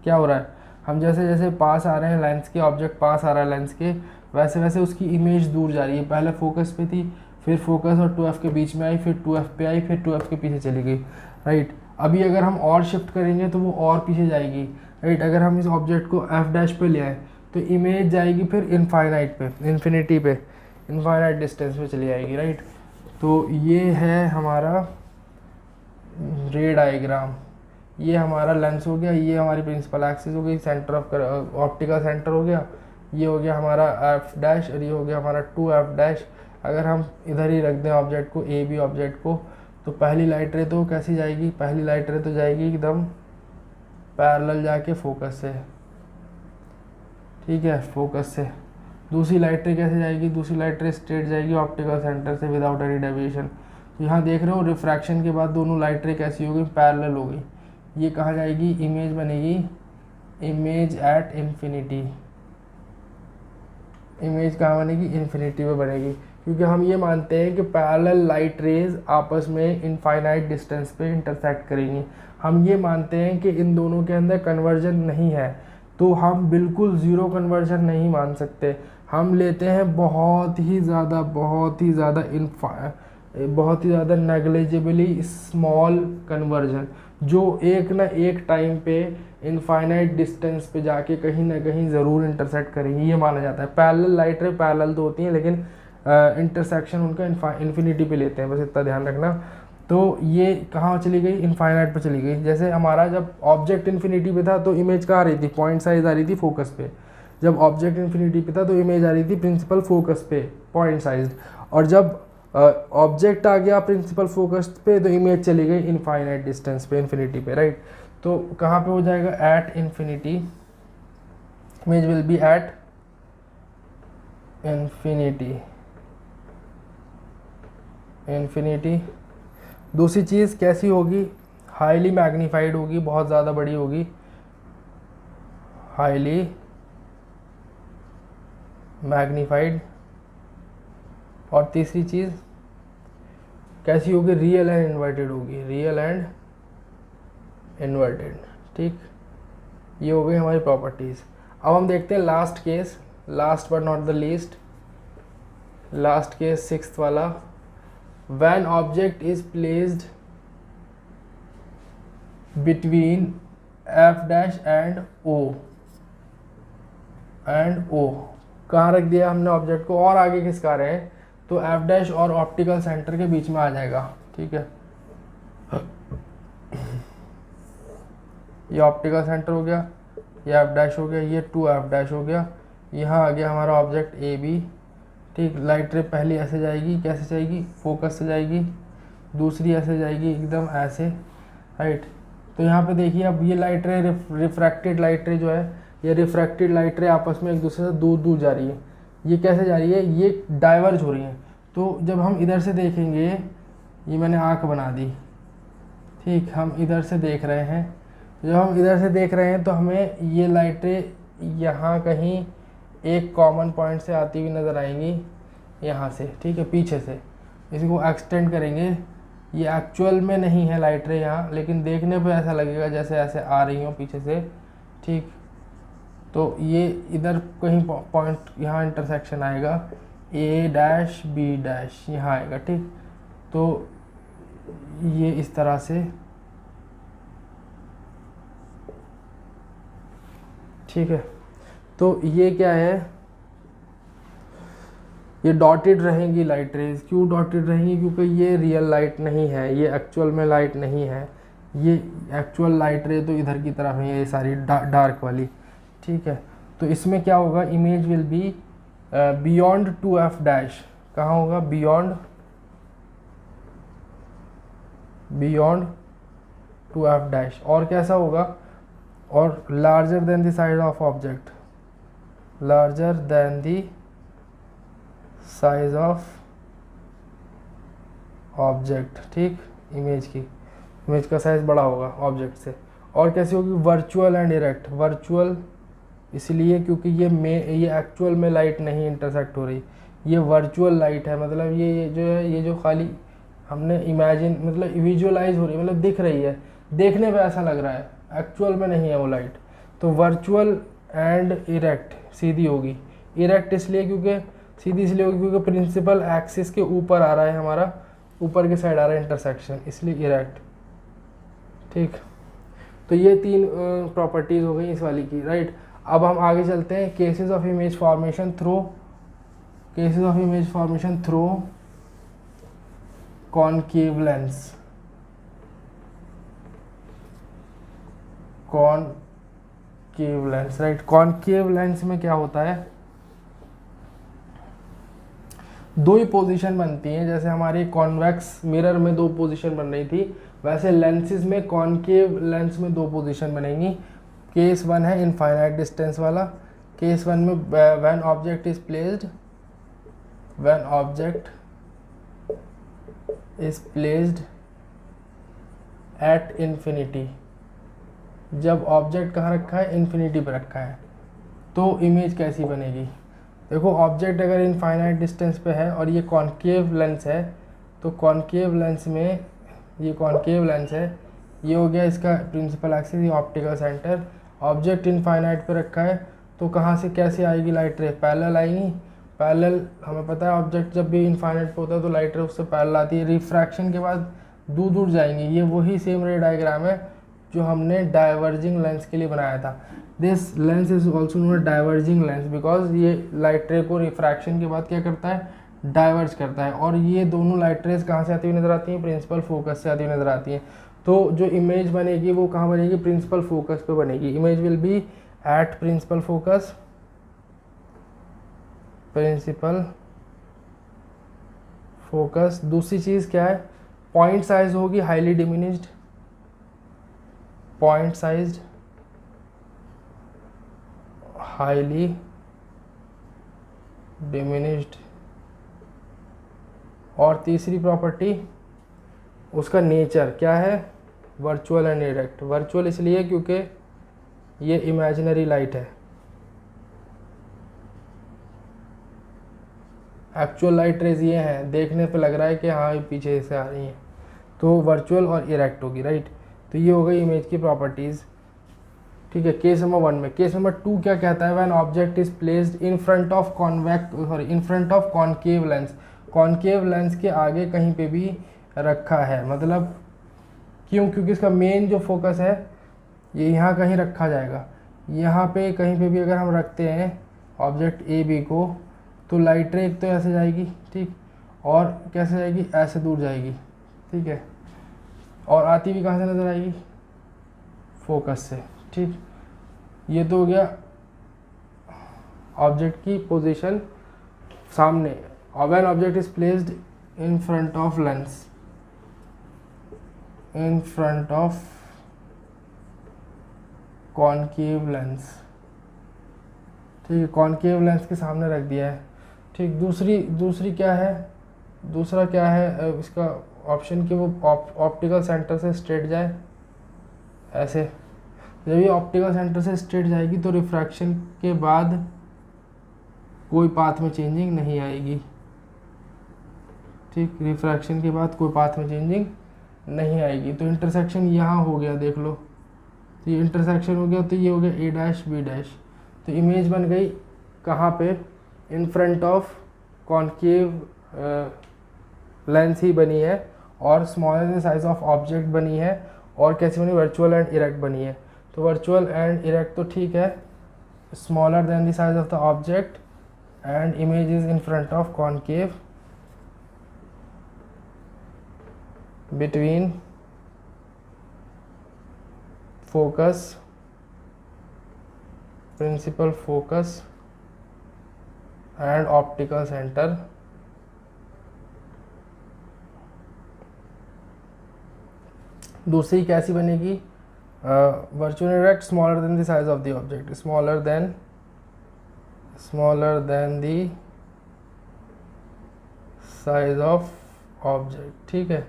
क्या हो रहा है, हम जैसे जैसे पास आ रहे हैं लेंस के, ऑब्जेक्ट पास आ रहा है लेंस के, वैसे वैसे उसकी इमेज दूर जा रही है। पहले फोकस पे थी, फिर फोकस और 2f के बीच में आई, फिर 2f पे आई, फिर 2f के पीछे चली गई, राइट। अभी अगर हम और शिफ्ट करेंगे तो वो और पीछे जाएगी, राइट। अगर हम इस ऑब्जेक्ट को f डैश पे ले आए तो इमेज जाएगी फिर इनफाइनाइट पे, इन्फिनिटी पे, इनफाइनाइट डिस्टेंस पे चली जाएगी, राइट। तो ये है हमारा रे डायग्राम, ये हमारा लेंस हो गया, ये हमारी प्रिंसिपल एक्सिस हो गई, सेंटर ऑफ ऑप्टिकल सेंटर हो गया, ये हो गया हमारा f डैश और ये हो गया हमारा 2f डैश। अगर हम इधर ही रख दें ऑब्जेक्ट को, ए बी ऑब्जेक्ट को, तो पहली लाइट रे तो कैसी जाएगी, पहली लाइट रे तो जाएगी एकदम पैरेलल जाके फोकस से, ठीक है, फोकस से। दूसरी लाइट रे कैसे जाएगी, दूसरी लाइट रे स्ट्रेट जाएगी ऑप्टिकल सेंटर से विदाउट एनी डेविएशन। तो यहाँ देख रहे हो रिफ्रैक्शन के बाद दोनों लाइट रे कैसी हो गई, पैरेलल हो गई। ये कहाँ जाएगी, इमेज बनेगी, इमेज एट इन्फिनिटी, इमेज कहाँ बनेगी, इन्फिनिटी पे बनेगी। क्योंकि हम ये मानते हैं कि पैरेलल लाइट रेज आपस में इनफाइनाइट डिस्टेंस पे इंटरसेक्ट करेंगी। हम ये मानते हैं कि इन दोनों के अंदर कन्वर्जन नहीं है, तो हम बिल्कुल ज़ीरो कन्वर्जन नहीं मान सकते। हम लेते हैं बहुत ही ज़्यादा नेग्लिजिबली स्मॉल कन्वर्जन, जो एक ना एक टाइम पे इनफाइनाइट डिस्टेंस पे जाके कहीं ना कहीं ज़रूर इंटरसेक्ट करेंगी, ये माना जाता है। पैरेलल लाइट रे पैरेलल तो होती हैं, लेकिन इंटरसेक्शन उनका इन्फिनिटी पे लेते हैं, बस इतना ध्यान रखना। तो ये कहाँ चली गई, इनफाइनाइट पे चली गई। जैसे हमारा जब ऑब्जेक्ट इन्फिनिटी पे था तो इमेज कहाँ आ रही थी, पॉइंट साइज आ रही थी फोकस पे। जब ऑब्जेक्ट इन्फिनिटी पे था तो इमेज आ रही थी प्रिंसिपल फोकस पे, पॉइंट साइज। और जब ऑब्जेक्ट आ गया प्रिंसिपल फोकस पे तो इमेज चली गई इनफाइनाइट डिस्टेंस पे, इन्फिनिटी पे, राइट। तो कहाँ पे हो जाएगा, at infinity, image will be at infinity, infinity. दूसरी चीज़ कैसी होगी, हाईली मैग्नीफाइड होगी, बहुत ज़्यादा बड़ी होगी, हाईली मैग्नीफाइड। और तीसरी चीज़ कैसी होगी, रियल एंड इन्वर्टेड होगी, रियल एंड इन्वर्टेड। ठीक, ये हो गई हमारी प्रॉपर्टीज़। अब हम देखते हैं last case, last but not the least, last case sixth वाला। When object is placed between F dash and O, कहाँ रख दिया हमने ऑब्जेक्ट को, और आगे खिसका रहे हैं, तो एफ डैश और ऑप्टिकल सेंटर के बीच में आ जाएगा। ठीक है, ये ऑप्टिकल सेंटर हो गया, ये एफ डैश हो गया, ये 2f डैश हो गया, यहाँ आ गया हमारा ऑब्जेक्ट ए बी। ठीक, लाइट रे पहली ऐसे जाएगी, कैसे जाएगी, फोकस से जाएगी, दूसरी ऐसे जाएगी एकदम ऐसे, राइट। तो यहाँ पे देखिए अब ये लाइट रे, रिफ्रैक्टेड लाइट रे जो है, ये रिफ्रैक्टेड लाइट रे आपस में एक दूसरे से दूर दूर जा रही है। ये कैसे जा रही है, ये डाइवर्ज हो रही है। तो जब हम इधर से देखेंगे, ये मैंने आँख बना दी, ठीक, हम इधर से देख रहे हैं, जब हम इधर से देख रहे हैं तो हमें ये लाइटें यहाँ कहीं एक कॉमन पॉइंट से आती हुई नज़र आएंगी, यहाँ से, ठीक है, पीछे से। इसको एक्सटेंड करेंगे, ये एक्चुअल में नहीं है लाइटें यहाँ, लेकिन देखने पे ऐसा लगेगा जैसे ऐसे आ रही हो पीछे से। ठीक, तो ये इधर कहीं पॉइंट यहाँ इंटरसेक्शन आएगा, ए डैश बी डैश यहाँ आएगा। ठीक, तो ये इस तरह से, ठीक है। तो ये क्या है, ये डॉटेड रहेंगी लाइट रेज। क्यों डॉटेड रहेंगी, क्योंकि ये रियल लाइट नहीं है, ये एक्चुअल में लाइट नहीं है, ये एक्चुअल लाइट रे तो इधर की तरफ है, ये सारी डार्क वाली। ठीक है, तो इसमें क्या होगा, image will B beyond 2f dash, कहाँ होगा, बियॉन्ड 2f डैश। और कैसा होगा, और larger than the size of object, larger than the size of object. ठीक, इमेज का साइज बड़ा होगा ऑब्जेक्ट से। और कैसी होगी, वर्चुअल एंड इरेक्ट। वर्चुअल इसलिए क्योंकि ये एक्चुअल में लाइट नहीं इंटरसेक्ट हो रही, ये वर्चुअल लाइट है, मतलब ये जो है, ये जो खाली हमने इमेजिन, मतलब विजुअलाइज हो रही है, मतलब दिख रही है, देखने पे ऐसा लग रहा है, एक्चुअल में नहीं है वो लाइट। तो वर्चुअल एंड इरेक्ट, सीधी होगी। इरेक्ट इसलिए क्योंकि, सीधी इसलिए होगी क्योंकि प्रिंसिपल एक्सिस के ऊपर आ रहा है हमारा, ऊपर के साइड आ रहा है इंटरसेक्शन, इसलिए इरेक्ट। ठीक, तो ये तीन प्रॉपर्टीज़ हो गई इस वाली की, राइट। अब हम आगे चलते हैं, cases of image formation through concave lens. Concave lens, right. Concave lens में क्या होता है, दो ही पोजीशन बनती हैं, जैसे हमारे कॉन्वेक्स मिरर में दो पोजीशन बन रही थी, वैसे लेंसेज में, कॉनकेव लेंस में दो पोजीशन बनेंगी। केस 1 है इनफाइनाइट डिस्टेंस वाला। केस 1 में when object is placed at infinity, जब ऑब्जेक्ट कहाँ रखा है, इन्फिनिटी पर रखा है, तो इमेज कैसी बनेगी। देखो, ऑब्जेक्ट अगर इनफाइनाइट डिस्टेंस पे है और ये कॉनकेव लेंस है, तो कॉनकेव लेंस में, ये कॉनकेव लेंस है, ये हो गया इसका प्रिंसिपल एक्सिस, ये ऑप्टिकल सेंटर। ऑब्जेक्ट इनफाइनाइट पे रखा है, तो कहाँ से कैसे आएगी लाइट रे, पैरेलल आएंगी। पैरेलल हमें पता है, ऑब्जेक्ट जब भी इनफाइनाइट पे होता है तो लाइट रे उससे पैरेलल आती है, रिफ्रैक्शन के बाद दूर दूर जाएंगी। ये वही सेम रे डायग्राम है जो हमने डाइवर्जिंग लेंस के लिए बनाया था। This lens is also known diverging lens because ये लाइट रे को रिफ्रैक्शन के बाद क्या करता है, डाइवर्ज करता है। और ये दोनों लाइट रेज कहाँ से आती हुई नजर आती हैं, प्रिंसिपल फोकस से आती हुई नजर आती हैं। तो जो इमेज बनेगी वो कहाँ बनेगी, प्रिंसिपल फोकस पे बनेगी। Image will be at principal focus. दूसरी चीज़ क्या है, पॉइंट साइज होगी highly diminished, point sized highly diminished. और तीसरी प्रॉपर्टी उसका नेचर क्या है, वर्चुअल एंड इरेक्ट। वर्चुअल इसलिए क्योंकि ये इमेजिनरी लाइट है, एक्चुअल लाइट रेज ये हैं, देखने पे लग रहा है कि हाँ ये पीछे से आ रही हैं, तो वर्चुअल और इरेक्ट होगी, राइट। तो ये हो गई इमेज की प्रॉपर्टीज़, ठीक है। केस नंबर 1 में। केस नंबर 2 क्या कहता है, when object is placed in front of in front of concave lens, concave lens के आगे कहीं पे भी रखा है, मतलब क्यों, क्योंकि इसका मेन जो फोकस है ये यहाँ कहीं रखा जाएगा, यहाँ पे कहीं पे भी अगर हम रखते हैं ऑब्जेक्ट ए बी को, तो लाइट रे एक तो ऐसे जाएगी, ठीक, और कैसे जाएगी, ऐसे दूर जाएगी, ठीक है, और आती भी कहाँ से नज़र आएगी, फोकस से, ठीक। ये तो हो गया ऑब्जेक्ट की पोजीशन सामने। When object is placed in front of lens, in front of concave lens, ठीक है, कॉनकेव लेंस के सामने रख दिया है, ठीक। दूसरी क्या है, दूसरा क्या है इसका ऑप्शन कि वो ऑप्टिकल सेंटर से स्ट्रेट जाए, ऐसे। जब ये ऑप्टिकल सेंटर से स्ट्रेट जाएगी तो रिफ्रैक्शन के बाद कोई पाथ में चेंजिंग नहीं आएगी, ठीक, रिफ्रैक्शन के बाद कोई पाथ में चेंजिंग नहीं आएगी। तो इंटरसेक्शन यहाँ हो गया, देख लो, तो ये इंटरसेक्शन हो गया, तो ये हो गया ए डैश बी डैश। तो इमेज बन गई कहाँ पे, in front of concave lens ही बनी है, और smaller the size of object बनी है, और कैसी बनी, वर्चुअल एंड इरेक्ट बनी है। तो वर्चुअल एंड इरेक्ट तो ठीक है, smaller than the size of the object and image is in front of concave between focus, principal focus and optical center, दूसरी कैसी बनेगी, virtual erect smaller than the size of the object, smaller than the size of object, ठीक है।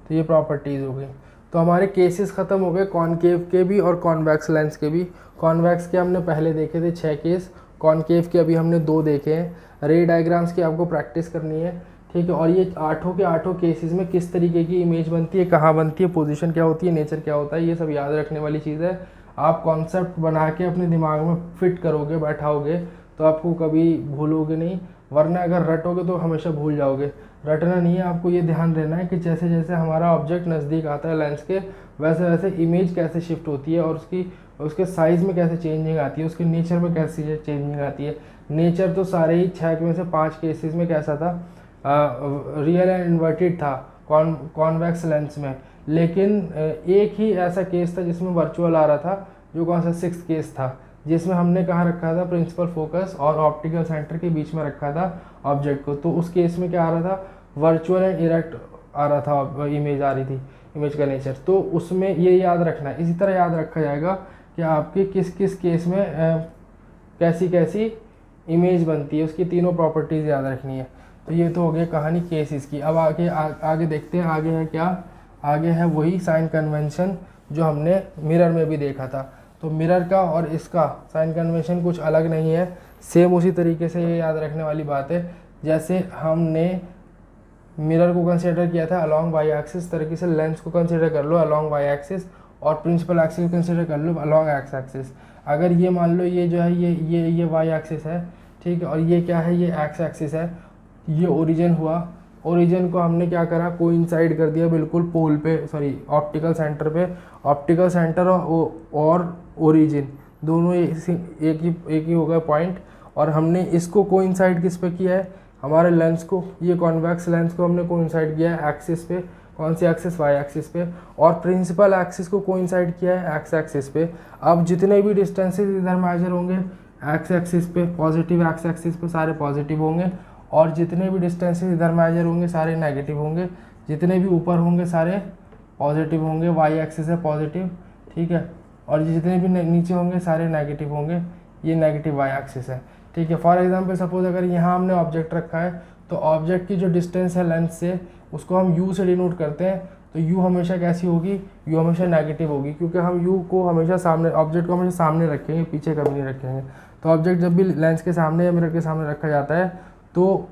तो ये properties हो गई। तो हमारे केसेस ख़त्म हो गए, कॉनकेव के भी और कॉन्वेक्स लेंस के भी। कॉन्वेक्स के हमने पहले देखे थे 6 केस, कॉनकेव के अभी हमने 2 देखे हैं। रे डायग्राम्स की आपको प्रैक्टिस करनी है, ठीक है। और ये 8 के 8 केसेस में किस तरीके की इमेज बनती है, कहाँ बनती है, पोजीशन क्या होती है, नेचर क्या होता है, ये सब याद रखने वाली चीज़ है। आप कॉन्सेप्ट बना के अपने दिमाग में फिट करोगे, बैठाओगे, तो आपको कभी भूलोगे नहीं, वरना अगर रटोगे तो हमेशा भूल जाओगे। रटना नहीं है, आपको ये ध्यान देना है कि जैसे जैसे हमारा ऑब्जेक्ट नज़दीक आता है लेंस के, वैसे वैसे इमेज कैसे शिफ्ट होती है, और उसके साइज़ में कैसे चेंजिंग आती है, उसके नेचर में कैसे चेंजिंग आती है। नेचर तो सारे ही 6 में से 5 केसेस में कैसा था, रियल एंड इन्वर्टेड था कॉन्वेक्स लेंस में, लेकिन एक ही ऐसा केस था जिसमें वर्चुअल आ रहा था, जो कौन सा 6th केस था, जिसमें हमने कहाँ रखा था, प्रिंसिपल फोकस और ऑप्टिकल सेंटर के बीच में रखा था ऑब्जेक्ट को। तो उस केस में क्या आ रहा था, वर्चुअल एंड इरेक्ट आ रहा था, इमेज आ रही थी, इमेज का नेचर। तो उसमें ये याद रखना है। इसी तरह याद रखा जाएगा कि आपके किस किस केस में कैसी कैसी इमेज बनती है, उसकी तीनों प्रॉपर्टीज़ याद रखनी है। तो ये तो हो गया कहानी केसेस की। अब आगे देखते हैं, आगे है क्या, आगे है वही साइन कन्वेंशन जो हमने मिरर में भी देखा था। तो मिरर का और इसका साइन कन्वेंशन कुछ अलग नहीं है, सेम उसी तरीके से ये याद रखने वाली बात है। जैसे हमने मिरर को कंसीडर किया था अलॉन्ग वाई एक्सिस, तरीके से लेंस को कंसीडर कर लो अलॉन्ग वाई एक्सिस, और प्रिंसिपल एक्सिस कंसीडर कर लो अलॉन्ग एक्स एक्सिस। अगर ये मान लो ये जो है ये वाई एक्सिस है, ठीक है, और ये क्या है, ये एक्स एक्सिस है, ये ओरिजिन हुआ। ओरिजिन को हमने क्या करा, कोइंसाइड कर दिया बिल्कुल पोल पे, सॉरी ऑप्टिकल सेंटर पे। ऑप्टिकल सेंटर और ओरिजिन दोनों एक ही हो गया पॉइंट, और हमने इसको कोइंसाइड किस पे किया है, हमारे लेंस को, ये कॉन्वेक्स लेंस को हमने कोइंसाइड किया है एक्सिस पे, कौन सी एक्सिस, वाई एक्सिस पे, और प्रिंसिपल एक्सिस को कोइंसाइड किया है एक्स एक्सिस पे। अब जितने भी डिस्टेंसेस इधर मेजर होंगे एक्स एक्सिस पे, पॉजिटिव एक्स एक्सिस पे सारे पॉजिटिव होंगे, और जितने भी डिस्टेंसेस इधर मेजर होंगे सारे नेगेटिव होंगे, जितने भी ऊपर होंगे सारे पॉजिटिव होंगे, वाई एक्सिस है पॉजिटिव, ठीक है, और जितने भी नीचे होंगे सारे नेगेटिव होंगे, ये नेगेटिव वाई एक्सिस है, ठीक है। फॉर एग्जांपल सपोज अगर यहाँ हमने ऑब्जेक्ट रखा है, तो ऑब्जेक्ट की जो डिस्टेंस है लेंस से, उसको हम यू से डिनोट करते हैं। तो u हमेशा कैसी होगी, u हमेशा नेगेटिव होगी, क्योंकि हम u को हमेशा सामने, ऑब्जेक्ट को हमेशा सामने रखेंगे, पीछे कभी नहीं रखेंगे। तो ऑब्जेक्ट जब भी लेंस के सामने या मिरर के सामने रखा जाता है तो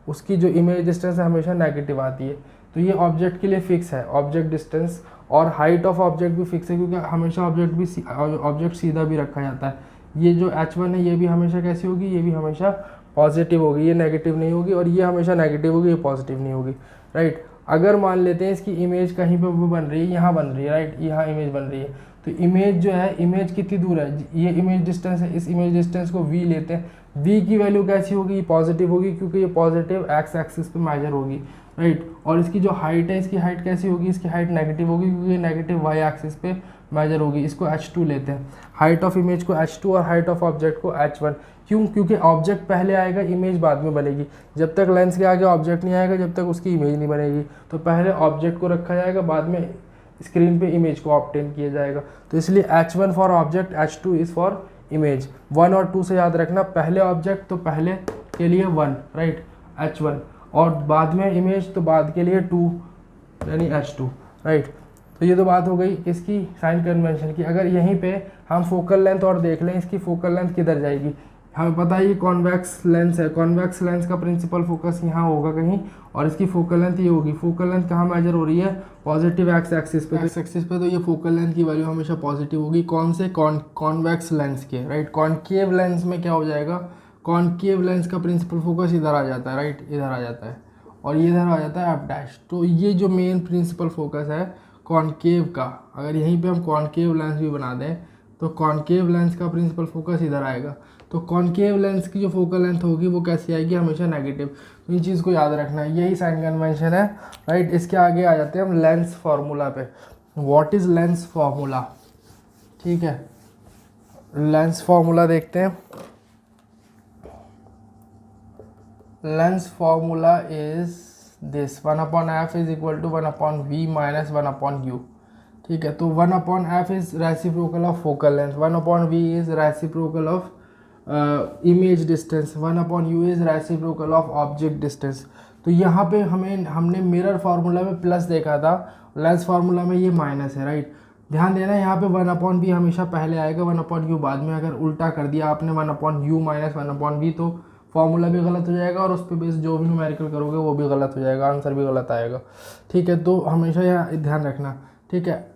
उसकी जो इमेज डिस्टेंस है हमेशा नेगेटिव आती है। तो ये ऑब्जेक्ट के लिए फिक्स है, ऑब्जेक्ट डिस्टेंस, और हाइट ऑफ ऑब्जेक्ट भी फिक्स है, क्योंकि हमेशा ऑब्जेक्ट सीधा भी रखा जाता है। ये जो h1 है ये भी हमेशा कैसी होगी, ये भी हमेशा पॉजिटिव होगी, ये नेगेटिव नहीं होगी, और ये हमेशा नेगेटिव होगी, ये पॉजिटिव नहीं होगी, राइट। अगर मान लेते हैं इसकी इमेज कहीं पे वो बन रही है, यहाँ बन रही है, राइट, यहाँ इमेज बन रही है, तो इमेज जो है, इमेज कितनी दूर है, ये इमेज डिस्टेंस है, इस इमेज डिस्टेंस को v लेते हैं। v की वैल्यू कैसी होगी, पॉजिटिव होगी, क्योंकि ये पॉजिटिव एक्स एक्सिस पे मेजर होगी, राइट। और इसकी जो हाइट है, इसकी हाइट कैसी होगी, इसकी हाइट नेगेटिव होगी, क्योंकि नेगेटिव वाई एक्सिस पे मेजर होगी। इसको h2 लेते हैं, हाइट ऑफ इमेज को h2 और हाइट ऑफ ऑब्जेक्ट को h1। क्यों, क्योंकि ऑब्जेक्ट पहले आएगा, इमेज बाद में बनेगी। जब तक लेंस के आगे ऑब्जेक्ट नहीं आएगा जब तक उसकी इमेज नहीं बनेगी। तो पहले ऑब्जेक्ट को रखा जाएगा, बाद में स्क्रीन पे इमेज को ऑब्टेन किया जाएगा। तो इसलिए h1 for object, h2 is for image. 1 और 2 से याद रखना, पहले ऑब्जेक्ट तो पहले के लिए 1, राइट, h1, और बाद में इमेज तो बाद के लिए 2, यानी h2, राइट। तो ये तो बात हो गई इसकी साइन कन्वेंशन की। अगर यहीं पे हम फोकल लेंथ और देख लें, इसकी फोकल लेंथ किधर जाएगी, हमें पता है ये कॉन्वेक्स लेंस है, कॉन्वेक्स लेंस का प्रिंसिपल फोकस यहाँ होगा कहीं, और इसकी फोकल लेंथ ये होगी। फोकल लेंथ कहाँ मेजर हो रही है, पॉजिटिव एक्स एक्सिस पे, एक्स एक्सिस पे। तो ये फोकल लेंथ की वैल्यू हमेशा पॉजिटिव होगी। कौन से, कॉन्वेक्स लेंस के, राइट। कॉन्केव लेंस में क्या हो जाएगा, कॉन्केव लेंस का प्रिंसिपल फोकस इधर आ जाता है, राइट, इधर आ जाता है, और ये इधर आ जाता है एफ डैश। तो ये जो मेन प्रिंसिपल फोकस है कॉन्केव का, अगर यहीं पे हम कॉन्केव लेंस भी बना दें तो कॉन्केव लेंस का प्रिंसिपल फोकस इधर आएगा। तो कॉन्केव लेंस की जो फोकल लेंथ होगी वो कैसी आएगी, हमेशा नेगेटिव। तो इन चीज़ को याद रखना है, यही साइन कन्वेंशन है, राइट। इसके आगे आ जाते हैं हम लेंस फार्मूला पे। व्हाट इज़ लेंस फार्मूला, ठीक है। लेंस फार्मूला देखते हैं। Lens formula is this, 1/f is equal to 1/v minus 1/u, ठीक है। तो 1/f is reciprocal of focal length, 1/v is reciprocal of image distance, 1/u is reciprocal of object distance. तो यहाँ पे हमने mirror formula में plus देखा था, लेंस फार्मूला में ये माइनस है, राइट। ध्यान देना यहाँ पे 1/v हमेशा पहले आएगा, 1/u बाद में। अगर उल्टा कर दिया आपने 1/u माइनस 1/v तो फॉर्मूला भी गलत हो जाएगा, और उस पर बेस जो भी न्यूमेरिकल करोगे वो भी गलत हो जाएगा, आंसर भी गलत आएगा, ठीक है। तो हमेशा यहाँ ध्यान रखना, ठीक है।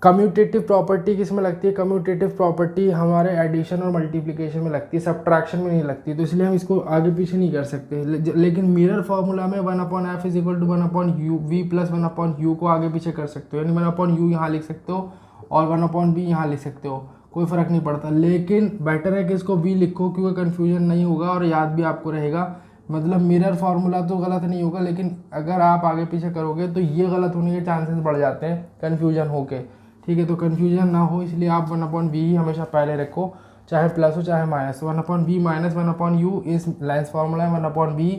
कम्यूटेटिव प्रॉपर्टी किस में लगती है, कम्यूटेटिव प्रॉपर्टी हमारे एडिशन और मल्टीप्लिकेशन में लगती है, सब्ट्रैक्शन में नहीं लगती। तो इसलिए हम इसको आगे पीछे नहीं कर सकते। लेकिन मिरर फार्मूला में 1/f is equal to 1/u, v plus 1/u को आगे पीछे कर सकते हो, यानी 1/u यहाँ लिख सकते हो और 1/v यहाँ लिख सकते हो, कोई फ़र्क नहीं पड़ता। लेकिन बेटर है कि इसको v लिखो, क्योंकि कन्फ्यूजन नहीं होगा और याद भी आपको रहेगा। मतलब मिरर फार्मूला तो गलत नहीं होगा, लेकिन अगर आप आगे पीछे करोगे तो ये गलत होने के चांसेस बढ़ जाते हैं कन्फ्यूजन होके, ठीक है। तो कन्फ्यूजन ना हो इसलिए आप 1/v ही हमेशा पहले रखो, चाहे प्लस हो चाहे minus. 1/v minus 1/u is lens formula, 1/v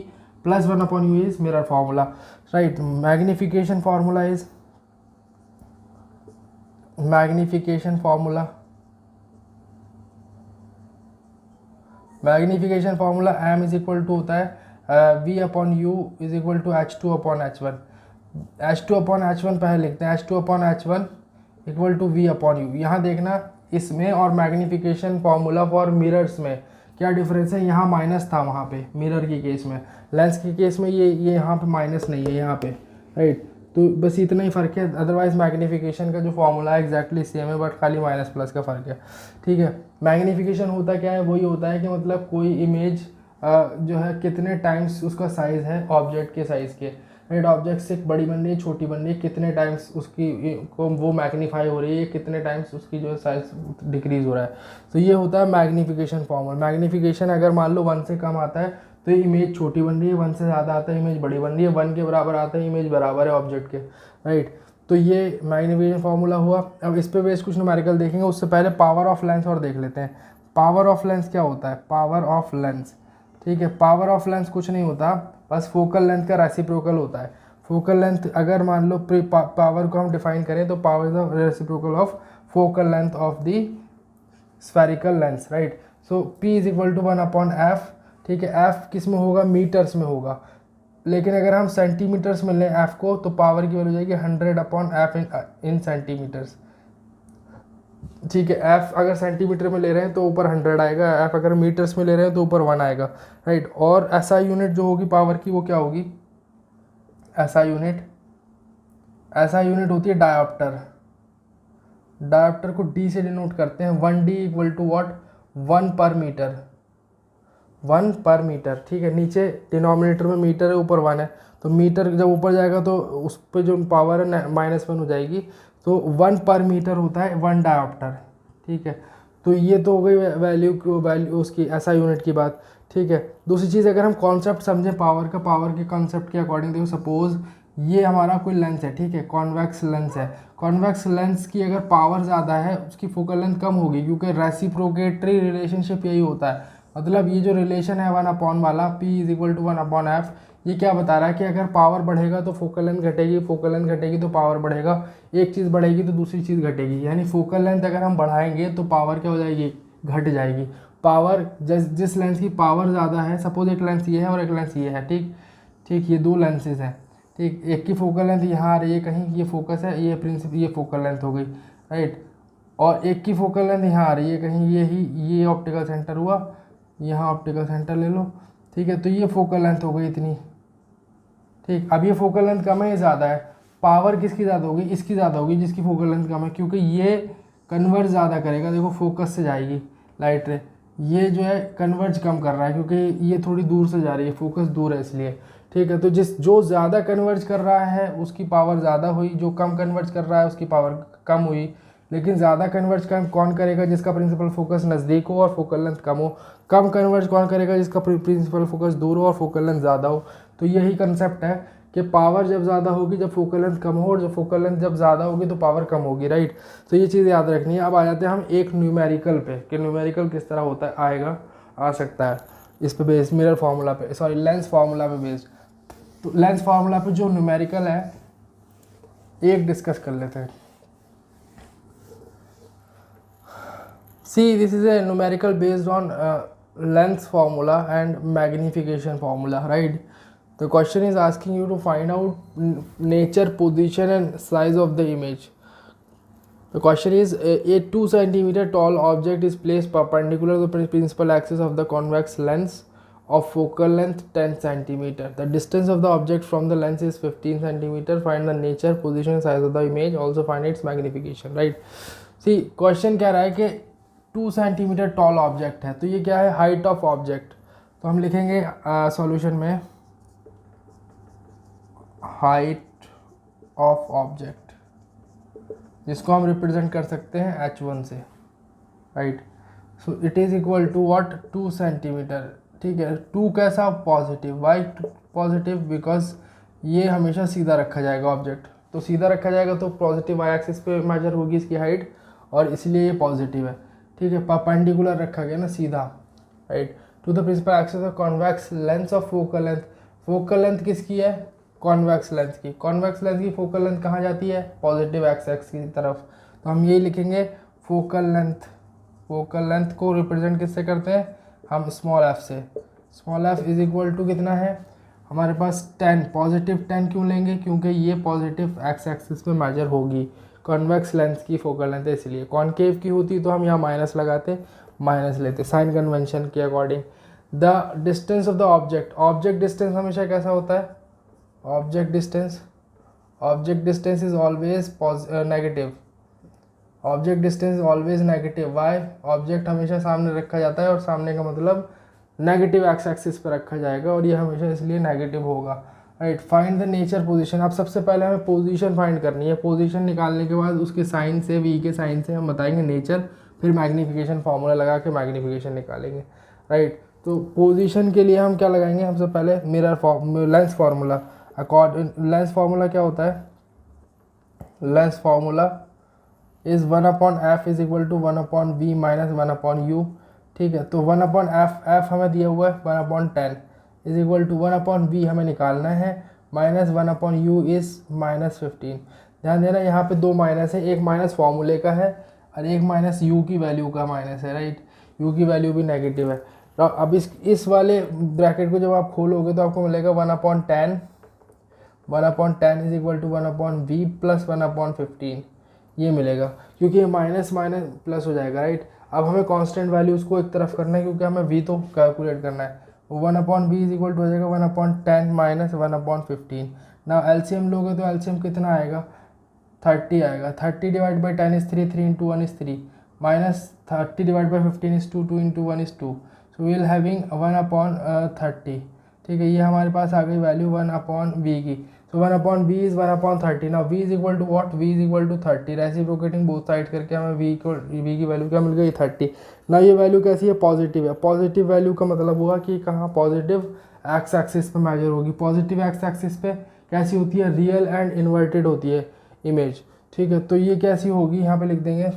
plus 1/u is mirror formula, right. Magnification formula is, magnification formula, magnification formula m is equal to होता है v/u is equal to h2/h1। h2/h1 पहले लिखते हैं, h2/h1 equal to v/u। यहाँ देखना इसमें और magnification formula for mirrors में क्या डिफरेंस है। यहाँ माइनस था वहाँ पे मिरर की केस में, लेंस के केस में ये यहाँ पे माइनस नहीं है यहाँ पे, राइट। तो बस इतना ही फ़र्क है, अदरवाइज मैग्निफिकेशन का जो फॉर्मूला है एग्जैक्टली सेम है, बट खाली माइनस प्लस का फ़र्क है, ठीक है। मैग्निफिकेशन होता क्या है, वही होता है कि मतलब कोई इमेज जो है कितने टाइम्स उसका साइज़ है ऑब्जेक्ट के साइज़ के, राइट। ऑब्जेक्ट से बड़ी बन रही है छोटी बन रही है, कितने टाइम्स उसकी को वो मैग्नीफाई हो रही है, कितने टाइम्स उसकी जो साइज़ डिक्रीज़ हो रहा है। तो ये होता है मैग्निफिकेशन फॉर्मूला। मैग्निफिकेशन अगर मान लो 1 से कम आता है तो इमेज छोटी बन रही है, 1 से ज़्यादा आता है इमेज बड़ी बन रही है, 1 के बराबर आता है इमेज बराबर है ऑब्जेक्ट के, राइट। तो ये मैग्निफिकेशन फार्मूला हुआ। अब इस पे बेस कुछ न्यूमेरिकल देखेंगे, उससे पहले पावर ऑफ लेंस और देख लेते हैं। पावर ऑफ लेंस क्या होता है, पावर ऑफ लेंस, ठीक है। पावर ऑफ लेंस कुछ नहीं होता, बस फोकल लेंथ का रेसिप्रोकल होता है। फोकल लेंथ अगर मान लो पावर को हम डिफाइन करें तो power is the reciprocal of focal length of the spherical lens, right. So P is equal to 1/f, ठीक है। f किस में होगा, मीटर्स में होगा। लेकिन अगर हम सेंटीमीटर्स में लें एफ को तो पावर की वैल्यू जाएगी 100/f इन सेंटीमीटर्स। ठीक है, एफ अगर सेंटीमीटर में ले रहे हैं तो ऊपर 100 आएगा, एफ अगर मीटर्स में ले रहे हैं तो ऊपर 1 आएगा, राइट। और एसआई यूनिट जो होगी पावर की वो क्या होगी, एसआई यूनिट होती है डायोप्टर। डायोप्टर को डी से डिनोट करते हैं, 1D इक्वल टू व्हाट, 1 पर मीटर, 1 पर मीटर। ठीक है, नीचे डिनोमिनेटर में मीटर है, ऊपर 1 है, तो मीटर जब ऊपर जाएगा तो उस पर जो पावर है -1 हो जाएगी, तो 1 पर मीटर होता है 1 डायोप्टर। ठीक है, तो ये तो हो गई वैल्यू उसकी ऐसा यूनिट की बात। ठीक है, दूसरी चीज़ अगर हम कॉन्सेप्ट समझें पावर का, पावर के कॉन्सेप्ट के अकॉर्डिंग देखो, सपोज ये हमारा कोई लेंस है, ठीक है, कॉन्वेक्स लेंस है। कॉन्वेक्स लेंस की अगर पावर ज़्यादा है उसकी फोकल लेंथ कम होगी, क्योंकि रेसिप्रोकेटरी रिलेशनशिप यही होता है। मतलब ये जो रिलेशन है 1 वाला P = 1/f, ये क्या बता रहा है कि अगर पावर बढ़ेगा तो फोकल लेंथ घटेगी, फोकल लेंथ घटेगी तो पावर बढ़ेगा, एक चीज़ बढ़ेगी तो दूसरी चीज़ घटेगी। यानी फोकल लेंथ अगर हम बढ़ाएंगे तो पावर क्या हो जाएगी, घट जाएगी। पावर जिस लेंस की पावर ज़्यादा है, सपोज एक लेंस ये है और एक लेंस ये है, ठीक, ये 2 लेंसेज हैं। ठीक, एक की फोकल लेंथ यहाँ आ रही है कहीं, ये फोकस है, ये फोकल लेंथ हो गई, राइट। और एक की फोकल लेंथ यहाँ आ रही है कहीं, ये ऑप्टिकल सेंटर हुआ, यहाँ ऑप्टिकल सेंटर ले लो। ठीक है, तो ये फोकल लेंथ हो गई इतनी। ठीक, अब ये फोकल लेंथ कम है, ये ज़्यादा है, पावर किसकी ज़्यादा होगी, इसकी ज़्यादा होगी जिसकी फोकल लेंथ कम है, क्योंकि ये कन्वर्ज ज़्यादा करेगा। देखो फोकस से जाएगी लाइट रे, ये जो है कन्वर्ज कम कर रहा है क्योंकि ये थोड़ी दूर से जा रही है, फोकस दूर है इसलिए। ठीक है, तो जो ज़्यादा कन्वर्ज कर रहा है उसकी पावर ज़्यादा हुई, जो कम कन्वर्ज कर रहा है उसकी पावर कम हुई। लेकिन ज़्यादा कन्वर्ज कौन करेगा, जिसका प्रिंसिपल फोकस नज़दीक हो और फोकल लेंथ कम हो। कम कन्वर्ज कौन करेगा, जिसका प्रिंसिपल फोकस दूर हो और फोकल लेंथ ज़्यादा हो। तो यही कंसेप्ट है कि पावर जब ज़्यादा होगी जब फोकल लेंथ कम हो, और जब फोकल लेंथ जब ज़्यादा होगी तो पावर कम होगी, राइट। तो ये चीज़ याद रखनी है। अब आ जाते हैं हम एक न्यूमेरिकल पे कि न्यूमेरिकल किस तरह होता है, आ सकता है इस पे बेस्ड, मिरर फार्मूला पे, सॉरी लेंस फार्मूला पे बेस्ड। तो लेंस फार्मूला पे जो न्यूमेरिकल है एक डिस्कस कर लेते हैं। See, this is a numerical based on length formula and magnification formula, right? The question is asking you to find out nature, position and size of the image. The question is a 2 centimeter tall object is placed perpendicular to the principal axis of the convex lens of focal length 10 centimeter. The distance of the object from the lens is 15 centimeter. Find the nature, position and size of the image. Also find its magnification, right? See, question कह रहा है कि 2 centimetre tall object है, तो ये क्या है, height of object. तो हम लिखेंगे सॉल्यूशन में हाइट ऑफ ऑब्जेक्ट, जिसको हम रिप्रेजेंट कर सकते हैं h1 से, right. So it is equal to what, 2 centimetre. ठीक है, 2 कैसा, पॉजिटिव। वाई पॉजिटिव, बिकॉज ये हमेशा सीधा रखा जाएगा ऑब्जेक्ट, तो सीधा रखा जाएगा तो पॉजिटिव वाई एक्सिस पे मेजर होगी इसकी हाइट, और इसलिए ये पॉजिटिव है। ठीक है, परपेंडिकुलर रखा गया ना, सीधा, right, to the principal axis of convex lens of focal length. Focal length किसकी है, कॉन्वेक्स लेंस की। कॉन्वेक्स लेंस की फोकल लेंथ कहाँ जाती है, पॉजिटिव एक्सिस की तरफ। तो हम यही लिखेंगे फोकल लेंथ। फोकल लेंथ को रिप्रेजेंट किससे करते हैं हम, स्मॉल एफ से। Small F is equal to कितना है हमारे पास, 10, पॉजिटिव 10 क्यों लेंगे, क्योंकि ये पॉजिटिव एक्स एक्सिस पे मेजर होगी। कॉन्वेक्स लेंस की फोकल लेंथ है, इसलिए कॉनकेव की होती तो हम यहाँ माइनस लगाते, माइनस लेते साइन कन्वेंशन के according. The distance of the object distance हमेशा कैसा होता है, object distance is always negative. Object distance is always negative. Why, object हमेशा सामने रखा जाता है, और सामने का मतलब नेगेटिव एक्स एक्सिस पर रखा जाएगा, और ये हमेशा इसलिए नेगेटिव होगा, right. Find the nature position. अब सबसे पहले हमें पोजीशन फाइंड करनी है। पोजीशन निकालने के बाद उसके साइन से, वी के साइन से हम बताएंगे नेचर, फिर मैग्नीफिकेशन फार्मूला लगा के मैग्नीफिकेशन निकालेंगे, राइट। तो पोजीशन के लिए हम क्या लगाएंगे, सबसे पहले लेंस फार्मूला। लेंस फार्मूला क्या होता है, lens formula is 1/f is equal to 1/v minus 1/u। ठीक है, तो 1/f हमें दिया हुआ है 1/10 इज इक्वल टू 1/v हमें निकालना है, माइनस 1/u इज़ -15। ध्यान देना यहाँ पे 2 माइनस है, एक माइनस फार्मूले का है और एक माइनस u की वैल्यू का माइनस है, राइट। u की वैल्यू भी नेगेटिव है। तो अब इस वाले ब्रैकेट को जब आप खोलोगे तो आपको मिलेगा 1/10 is equal to 1/v plus 1/15 ये मिलेगा, क्योंकि ये माइनस माइनस प्लस हो जाएगा, राइट। अब हमें कांस्टेंट वैल्यूज़ को एक तरफ करना है, क्योंकि हमें v तो कैलकुलेट करना है। 1/v इज इक्वल टू हो जाएगा 1/10 माइनस 1/15। ना एलसीएम लोगे तो एलसीएम कितना आएगा, 30 आएगा। 30 divide by 10 is 3, 3 into 1 is 3, minus 30 divide by 15 is 2, 2 into 1 is 2। So we will having 1/30। ठीक है, ये हमारे पास आ गई वैल्यू 1/v की। So 1/v is 1/30। ना v is equal to what, v is equal to 30। Reciprocating both side करके हमें v की वैल्यू क्या मिल गई, 30। ना ये वैल्यू कैसी है, पॉजिटिव है। पॉजिटिव वैल्यू का मतलब हुआ कि कहाँ पॉजिटिव एक्स एक्सिस पे मेजर होगी। पॉजिटिव एक्स एक्सिस पे कैसी होती है, रियल एंड इन्वर्टेड होती है इमेज। ठीक है, तो ये कैसी होगी यहाँ पे लिख देंगे।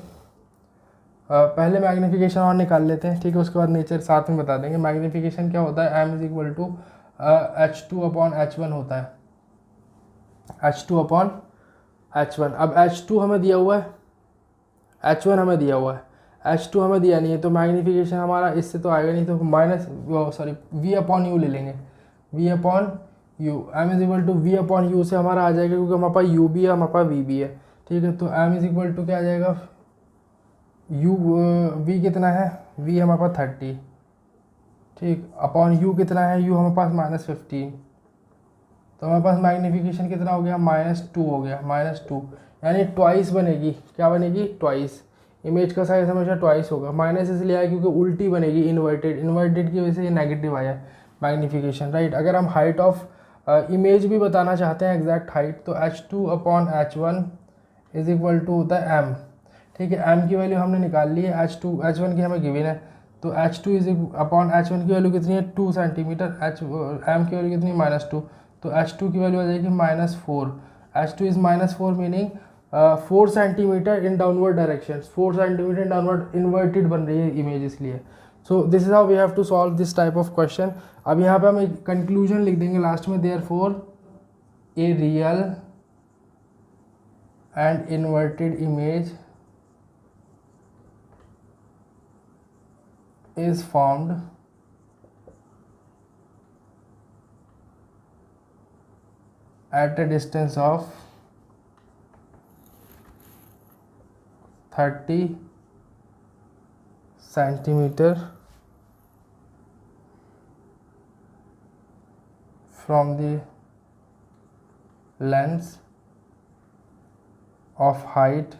पहले मैग्नीफिकेशन और निकाल लेते हैं, ठीक है, उसके बाद नेचर साथ में बता देंगे। मैग्नीफिकेशन क्या होता है, m is equal to H2/H1 होता है, H2/H1। अब H2 हमें दिया हुआ है, H1 हमें दिया हुआ है, H2 हमें दिया नहीं है, तो मैग्नीफिकेशन हमारा इससे तो आएगा नहीं, तो माइनस v/u ले लेंगे, v/u। m is equal to v/u से हमारा आ जाएगा, क्योंकि हमारे पास u भी है, हमारे पास v भी है। ठीक है, तो m इज इक्वल टू क्या आ जाएगा, v कितना है, v हमारे पास 30, ठीक, अपॉन u कितना है, u हमारे पास -15। तो हमारे पास मैग्नीफिकेशन कितना हो गया, -2 हो गया, -2, यानी ट्वाइस बनेगी। क्या बनेगी, ट्वाइस। इमेज का साइज हमेशा ट्वाइस होगा। माइनस इसलिए आया क्योंकि उल्टी बनेगी, इन्वर्टेड की वजह से ये नेगेटिव आया मैग्नीफिकेशन, राइट। अगर हम हाइट ऑफ इमेज भी बताना चाहते हैं, एग्जैक्ट हाइट, तो H2/H1 इज इक्वल टू होता है m। ठीक है, m की वैल्यू हमने निकाल ली है, H1 की हमें गिवन है, तो H2/H1 की वैल्यू कितनी है, 2 सेंटीमीटर। m की वैल्यू कितनी, -2, तो H2 की वैल्यू आ जाएगी -4। H2 is -4 meaning 4 centimetre in downward direction, 4 centimetre downward, inverted बन रही है इमेज इसलिए। So this is how we have to solve this type of question. अब यहाँ पे हम एक कंक्लूजन लिख देंगे लास्ट में, therefore a real and inverted image is formed at a distance of 30 centimeter from the lens of height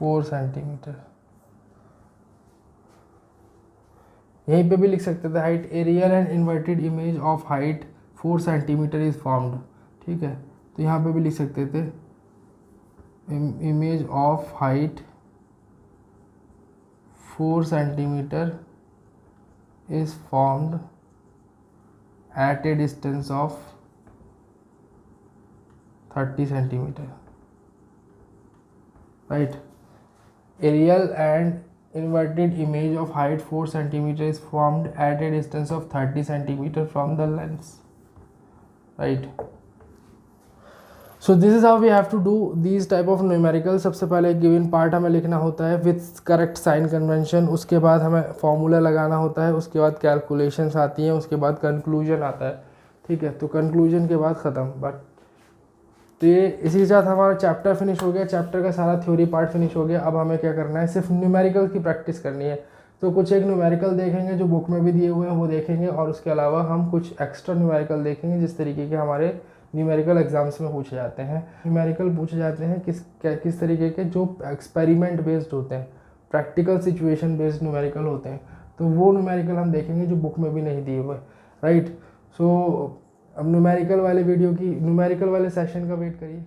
4 centimetre. यहीं पे भी लिख सकते थे height, a real and inverted image of height 4 centimetre is formed. ठीक है, तो यहाँ पे भी लिख सकते थे image of height 4 centimetre is formed at A distance of 30 centimetre, right. A real and inverted image of height 4 cm is formed at a distance of 30 cm from the lens, right? So this is how we have to do these type of numerical। सबसे पहले given part हमें लिखना होता है with correct sign convention, उसके बाद हमें formula लगाना होता है, उसके बाद कैलकुलेशंस आती हैं, उसके बाद कंक्लूजन आता है। ठीक है, तो कंक्लूजन के बाद ख़त्म। बट तो ये इसी के साथ हमारा चैप्टर फिनिश हो गया, चैप्टर का सारा थ्योरी पार्ट फिनिश हो गया। अब हमें क्या करना है, सिर्फ न्यूमेरिकल की प्रैक्टिस करनी है। तो कुछ एक न्यूमेरिकल देखेंगे जो बुक में भी दिए हुए हैं वो देखेंगे, और उसके अलावा हम कुछ एक्स्ट्रा न्यूमेरिकल देखेंगे जिस तरीके के हमारे न्यूमेरिकल एग्जाम्स में पूछे जाते हैं। न्यूमेरिकल पूछे जाते हैं किस तरीके के, जो एक्सपेरिमेंट बेस्ड होते हैं, प्रैक्टिकल सिचुएशन बेस्ड न्यूमेरिकल होते हैं। तो वो न्यूमेरिकल हम देखेंगे जो बुक में भी नहीं दिए हुए, राइट। सो अब न्यूमेरिकल वाले वीडियो की, न्यूमेरिकल वाले सेशन का वेट करिए।